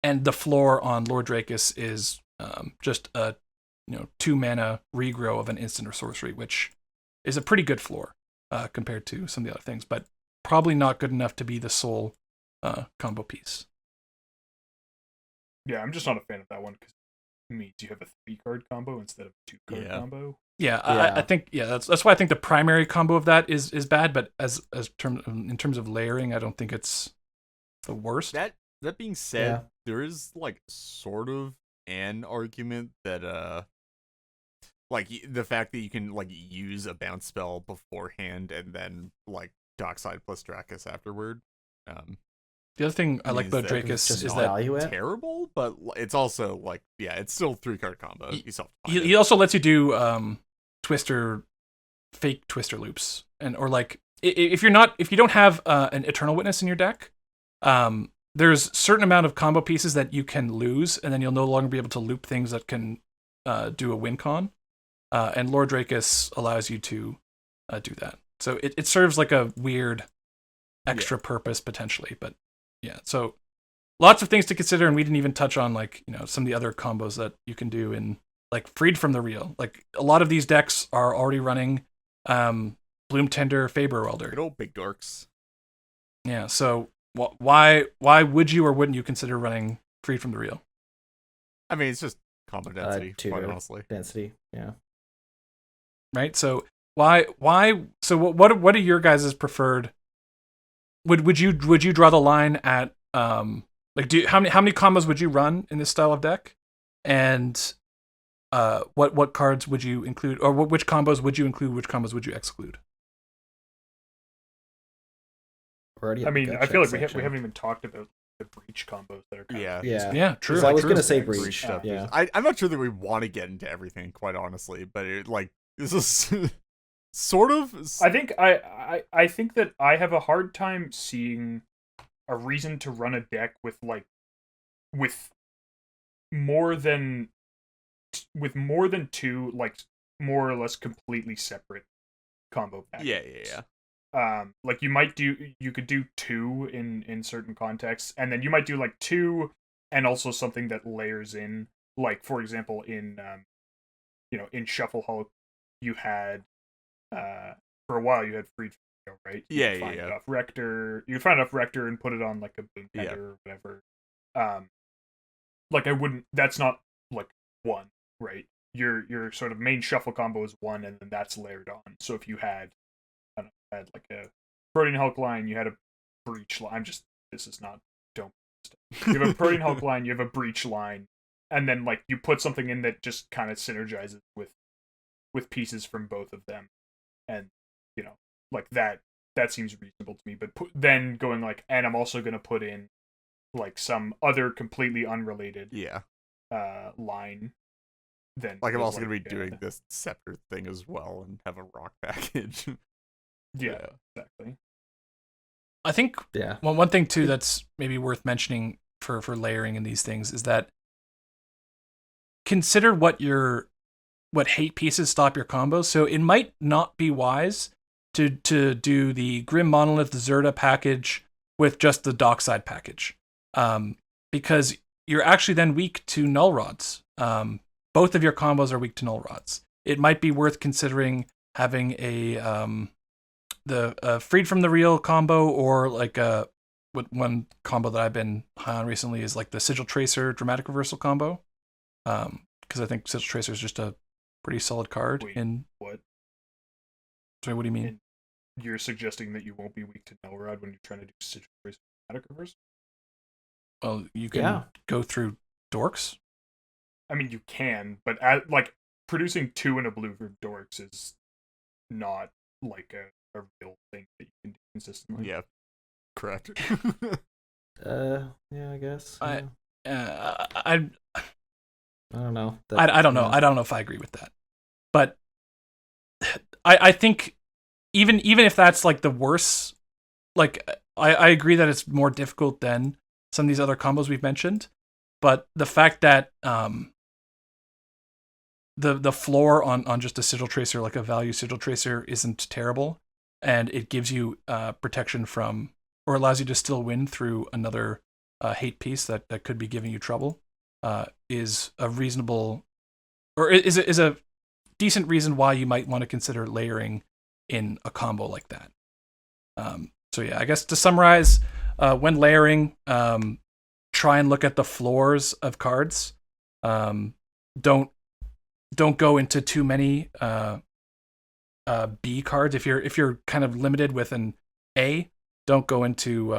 and the floor on Lord Drakus is just a 2 mana regrow of an instant or sorcery, which is a pretty good floor compared to some of the other things, but probably not good enough to be the sole combo piece. yeah, I'm just not a fan of that one because it means you have a 3-card combo instead of a 2-card combo. Yeah, I think that's why I think the primary combo of that is bad, but in terms of layering, I don't think it's the worst. That being said, there is like sort of an argument that like the fact that you can like use a bounce spell beforehand and then like Dockside plus Drakus afterward. The other thing I like about Drakus is that terrible, but it's also like it's still 3-card combo. He also lets you do fake twister loops, or like if you don't have an Eternal Witness in your deck, there's a certain amount of combo pieces that you can lose, and then you'll no longer be able to loop things that can do a Wincon. And Lord Drakus allows you to do that. So it serves like a weird extra purpose potentially, but yeah. So lots of things to consider, and we didn't even touch on like some of the other combos that you can do in like Freed from the Real. Like a lot of these decks are already running Bloom Tender, Faber Welder. Good old big dorks. Yeah. So why would you or wouldn't you consider running Freed from the Real? I mean, it's just combo density, quite honestly. Density, yeah. Right. So why? So what are your guys' preferred? Would you draw the line at like how many combos would you run in this style of deck, and what cards would you include, or which combos would you include, which combos would you exclude? I mean, I feel like we haven't even talked about the breach combos that are kind of true. I was gonna say breach stuff. Yeah, I'm not sure that we want to get into everything, quite honestly, but this is sort of. I think that I have a hard time seeing a reason to run a deck with more than 2 like more or less completely separate combo packs. Yeah. Like you could do 2 in certain contexts, and then you might do like 2 and also something that layers in, like for example in in Shuffle Hulk you had for a while you had Freed from the Real, right? You could find enough Rector and put it on like a Boom Tender or whatever. Like that's not like 1, right? Your sort of main shuffle combo is 1, and then that's layered on. So if you had like a Protean Hulk line, you had a breach line. You have a Protean Hulk line, you have a breach line, and then like you put something in that just kind of synergizes with pieces from both of them, and like that that seems reasonable to me. But then going like, and I'm also gonna put in like some other completely unrelated line. Then like I'm also gonna be doing this scepter thing as well and have a rock package. Yeah, exactly. I think one thing too that's maybe worth mentioning for layering in these things is that consider what hate pieces stop your combos. So it might not be wise to do the Grim Monolith Zerta package with just the Dockside package, because you're actually then weak to Null Rods. Both of your combos are weak to Null Rods. It might be worth considering having the Freed from the Real combo, or like one combo that I've been high on recently is like the Sigil Tracer Dramatic Reversal combo. Because I think Sigil Tracer is just a pretty solid card. Wait, in what? Sorry, what do you mean? And you're suggesting that you won't be weak to Null Rod when you're trying to do Sigil Tracer Dramatic Reversal? Well, you can go through Dorks. I mean, you can, but like producing 2 in a blue for Dorks is not like a real thing that you can do consistently. Yeah, correct. Yeah, I guess. I don't know. I don't know. I don't know if I agree with that. But I think even if that's like the worst, like I agree that it's more difficult than some of these other combos we've mentioned. But the fact that the floor on just a Sigil Tracer, like a value Sigil Tracer, isn't terrible, and it gives you protection from, or allows you to still win through another hate piece that could be giving you trouble, is a reasonable, or is a decent reason why you might want to consider layering in a combo like that. So yeah, I guess to summarize, when layering, try and look at the floors of cards. Don't go into too many B cards. If you're kind of limited with an A, don't go into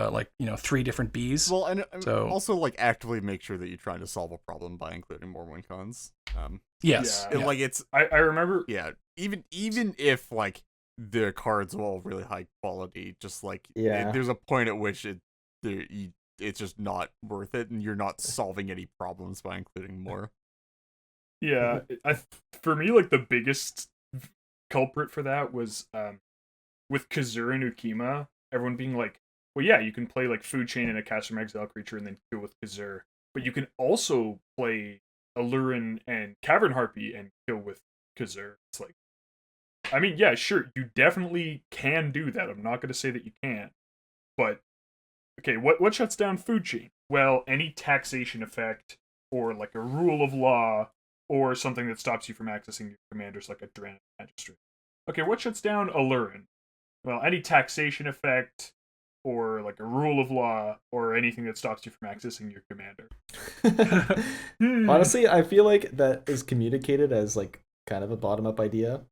3 different Bs. Well, and also like actively make sure that you're trying to solve a problem by including more Wincons. Yes, like it's. I remember. Yeah, even if like the cards are all really high quality, just like there's a point at which it's just not worth it, and you're not solving any problems by including more. Yeah, for me, like the biggest culprit for that was with Kazur and Ukima. Everyone being like, well, yeah, you can play like Food Chain and a Cast from Exile creature and then kill with Kazur, but you can also play Alurin and Cavern Harpy and kill with Kazur. It's like, I mean, yeah, sure, you definitely can do that. I'm not going to say that you can't, but okay, what shuts down Food Chain? Well, any taxation effect or like a rule of law or something that stops you from accessing your commanders like a Drannith Magistrate. Okay, what shuts down Alurin? Well, any taxation effect or like a rule of law or anything that stops you from accessing your commander. Honestly, I feel like that is communicated as like kind of a bottom-up idea,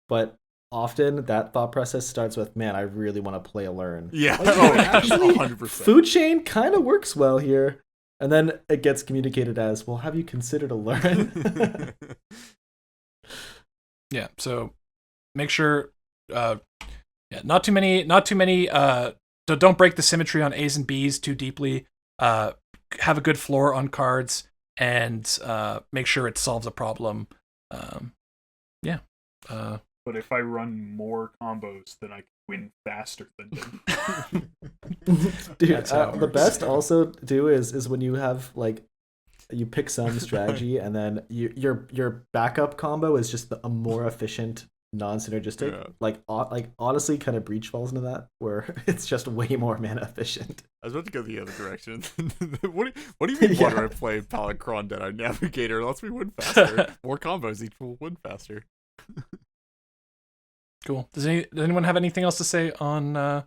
but often that thought process starts with, man, I really want to play Alurin. Yeah, actually, 100%. Food Chain kind of works well here. And then it gets communicated as, well, have you considered Alurin? Yeah, so make sure not too many don't break the symmetry on A's and B's too deeply. Have a good floor on cards and make sure it solves a problem. But if I run more combos, then I can win faster than them. Dude, the best also too is when you have like you pick some strategy and then your backup combo is just a more efficient non-synergistic. Yeah. Like honestly, kind of Breach falls into that where it's just way more mana efficient. I was about to go the other direction. What do you mean? Why do I play Palicron Dead on Navigator? It lets me win faster. More combos each will win faster. Cool. Does anyone have anything else to say on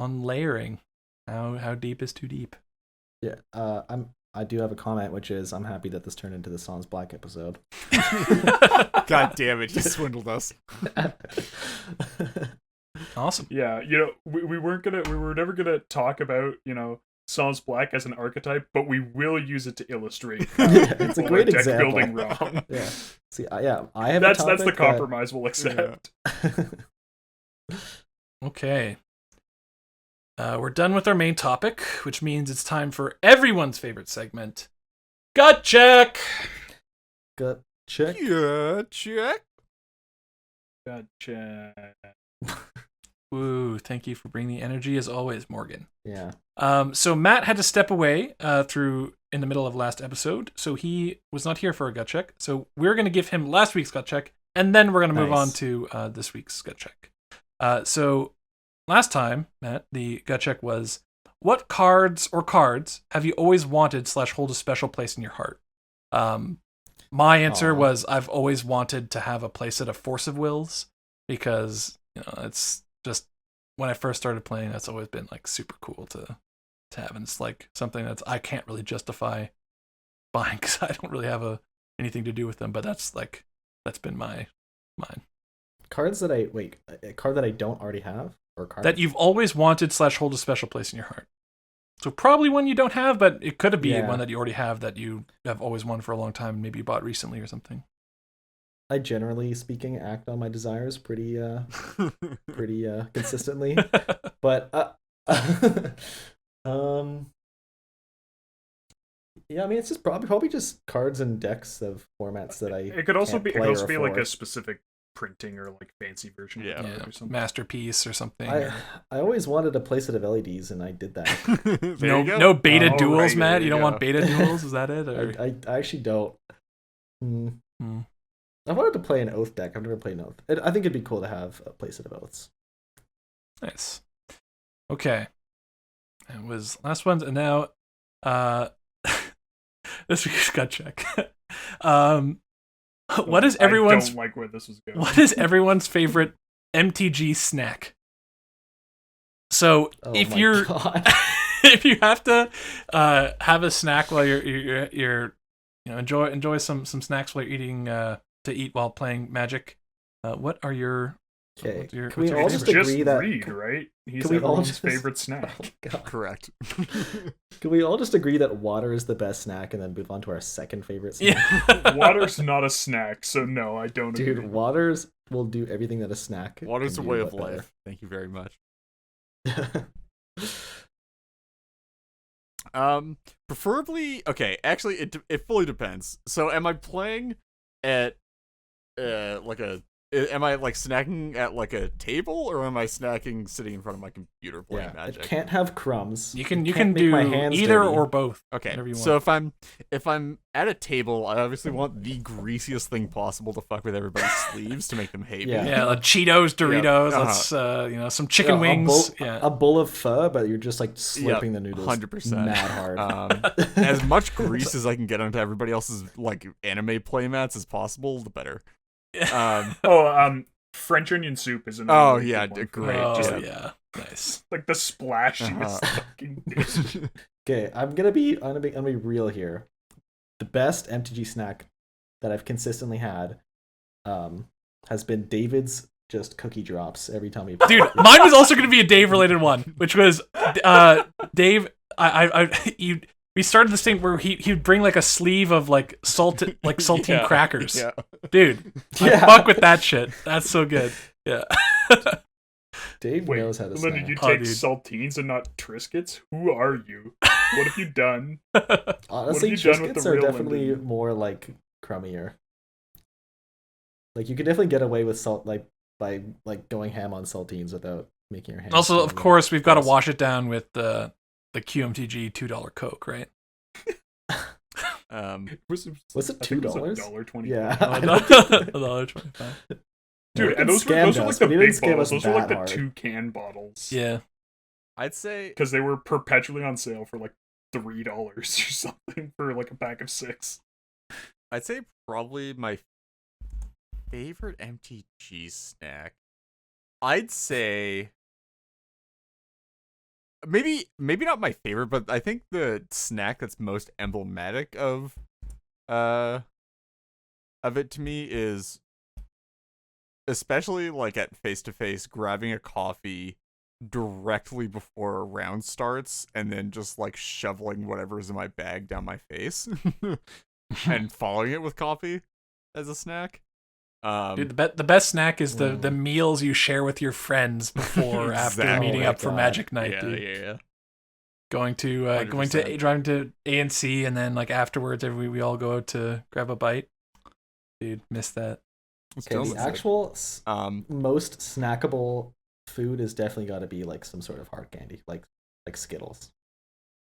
layering? How deep is too deep? Yeah, I do have a comment, which is I'm happy that this turned into the Sans Black episode. God damn it, you swindled us. Awesome. Yeah, we were never gonna talk about Sans Black as an archetype, but we will use it to illustrate. It's a great deck example. building wrong. Yeah. See, I have that's a the topic compromise we'll accept. Okay. we're done with our main topic, which means it's time for everyone's favorite segment, Gut Check. Gut check. Yeah, check. Gotcha. Woo! Thank you for bringing the energy as always, Morgan. Yeah. So Matt had to step away in the middle of last episode, so he was not here for a gut check. So we're going to give him last week's gut check, and then we're going to move on to this week's gut check. So last time, Matt, the gut check was, what cards have you always wanted / hold a special place in your heart? My answer was, I've always wanted to have a playset of Force of Wills, because it's just, when I first started playing, that's always been like super cool to have, and it's like something that's I can't really justify buying because I don't really have anything to do with them. But that's been mine. Cards that a card that I don't already have, or cards that you've always wanted / hold a special place in your heart. So probably one you don't have, but it could be one that you already have that you have always wanted for a long time, and maybe you bought recently or something. I generally speaking act on my desires pretty consistently, but yeah, I mean it's just probably just cards and decks of formats that I. It could also be like a afford. specific printing or like fancy version of Yeah. the card or something. Masterpiece or something. I always wanted a playset of LEDs, and I did that. No beta Oh, duels, right, Matt. there You you don't go. want beta duels? Is that it? Or? I actually don't. Hmm. I wanted to play an Oath deck. I've never played an Oath. I think it'd be cool to have a playset of Oaths. Nice. Okay. It was last ones, and now this week's gut check. What is everyone's I don't like where this was going. what is everyone's favorite MTG snack? So if my you're God. if you have to have a snack while you're enjoy some snacks while you're eating to eat while playing Magic, what are your Okay. Can we all just agree that? read, right? He's Can we all everyone's just favorite snack. Oh, God. Correct. Can we all just agree that water is the best snack, and then move on to our second favorite snack? Yeah. Water's not a snack, so no, I don't Dude, agree. waters will do everything that a snack. Water's a can way do, of but better. life. Thank you very much. Preferably, okay, actually it fully depends. So am I playing at am I like snacking at like a table, or am I snacking sitting in front of my computer playing Yeah, Magic? it can't have crumbs. You It can can't make do my hands either dirty. or both. Okay, Whatever you so want. if I'm at a table, I obviously want the greasiest thing possible to fuck with everybody's sleeves to make them hate me. Yeah. Like Cheetos, Doritos, uh-huh. let's some chicken wings. A bowl of pho, but you're just like slurping the noodles 100%. mad hard. As much grease as I can get onto everybody else's like anime playmats as possible, the better. French onion soup is another. Oh really yeah, good one for great. me. Oh Just yeah, nice. like the splashiest Uh-huh. fucking dish. Okay, I'm gonna be real here. The best MTG snack that I've consistently had has been David's just cookie drops every time he. Dude, mine was also going to be a Dave related one, which was Dave. We started this thing where he'd bring like a sleeve of like saltine Yeah, crackers. Yeah. Dude, I Yeah. fuck with that shit. That's so good. Yeah. Dave Wait, knows how to Linda, snack. did you Oh, take dude. saltines and not Triscuits? Who are you? What have you done? Honestly, you done with Triscuits the are real definitely Linden? more like crummier. Like you could definitely get away with salt, like by like going ham on saltines without making your hands. Also, of crummy. course, we've got to Yes. wash it down with the QMTG $2 Coke, right? Was it I think $2? $1.25. Yeah. $1.25. Dude, Morgan and those were scammed like us, the but he didn't big scam bottles. us Those were like that the hard. 2-can bottles. Yeah. I'd say Because they were perpetually on sale for like $3 or something for like a pack of 6. probably my favorite MTG snack. I'd say maybe not my favorite, but I think the snack that's most emblematic of it to me is, especially like at face to face, grabbing a coffee directly before a round starts and then just like shoveling whatever's in my bag down my face and following it with coffee as a snack. Dude, the best snack is the meals you share with your friends before after meeting up for Magic Night. Yeah, dude. yeah. Going to driving to A&C, and then like afterwards, we all go out to grab a bite. Dude, miss that. Okay, the actual most snackable food is definitely got to be like some sort of hard candy, like Skittles.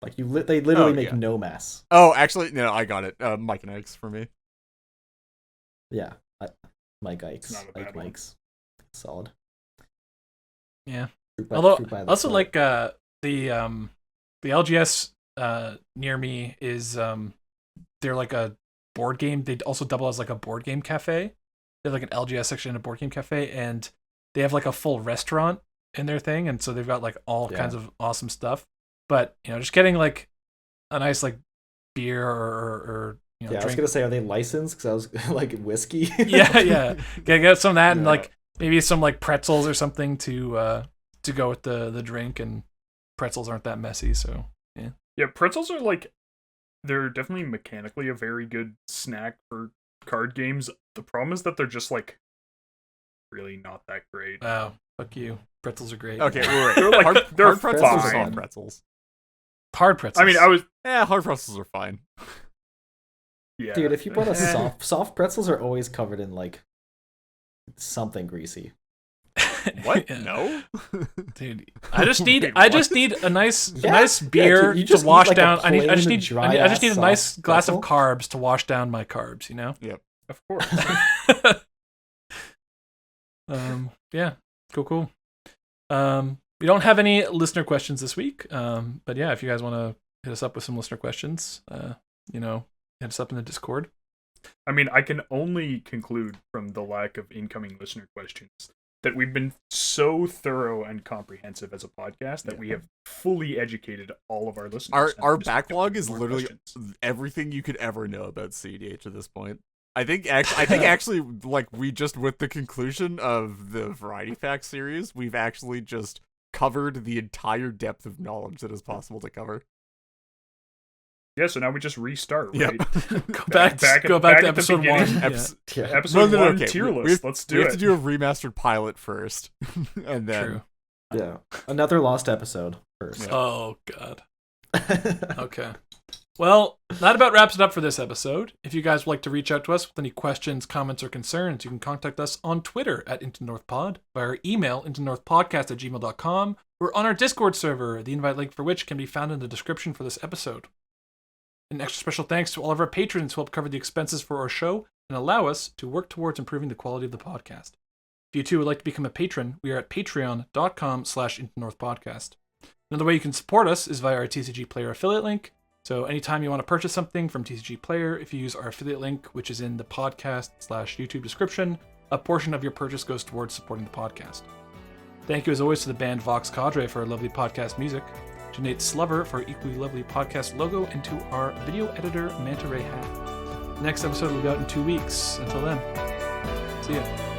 Like they literally make no mess. Oh, actually, no, I got it. Mike and Ike's for me. Yeah, Mike Ike's, Mike's, solid. Yeah. Although I also like the LGS near me is they're like a board game. They also double as like a board game cafe. They have like an LGS section and a board game cafe, and they have like a full restaurant in their thing, and so they've got like all kinds of awesome stuff. But just getting like a nice like beer or drink. I was gonna say, are they licensed? Because I was like whiskey. yeah. Get some of that and like maybe some like pretzels or something to go with the drink, and pretzels aren't that messy, so yeah. Yeah, pretzels are like, they're definitely mechanically a very good snack for card games. The problem is that they're just like really not that great. Wow, fuck you. Pretzels are great. Okay, wait. They're like they're hard pretzels fine. or soft pretzels? Hard pretzels. I mean, hard pretzels are fine. Yeah. Dude, if you put a soft pretzels are always covered in like something greasy. What? No, dude. I just need a nice beer to wash like down. I just need a nice glass of carbs to wash down my carbs. Yep. Of course. Yeah. Cool. We don't have any listener questions this week. But yeah, if you guys want to hit us up with some listener questions, hit us up in the Discord. I mean, I can only conclude from the lack of incoming listener questions that we've been so thorough and comprehensive as a podcast that we have fully educated all of our listeners. Our backlog is literally everything you could ever know about CDH at this point. I think actually, like, we just, with the conclusion of the Variety Facts series, we've actually just covered the entire depth of knowledge that is possible to cover. Yeah, so now we just restart, right? Go back to episode 1. Episode 1 tier list. Let's do it. We have to do a remastered pilot first, and then... True. Yeah, another lost episode first. Yeah. Oh, God. Okay. Well, that about wraps it up for this episode. If you guys would like to reach out to us with any questions, comments, or concerns, you can contact us on Twitter at IntoNorthPod, via our email, intonorthpodcast@gmail.com, or on our Discord server, the invite link for which can be found in the description for this episode. An extra special thanks to all of our patrons who help cover the expenses for our show and allow us to work towards improving the quality of the podcast. If you too would like to become a patron, we are at patreon.com/IntoNorthPodcast. Another way you can support us is via our TCG Player affiliate link. So anytime you want to purchase something from TCG Player, if you use our affiliate link, which is in the podcast/YouTube description, a portion of your purchase goes towards supporting the podcast. Thank you as always to the band Vox Cadre for our lovely podcast music, to Nate Slover for our equally lovely podcast logo, and to our video editor, Manta Ray Hat. The next episode will be out in 2 weeks. Until then, see ya.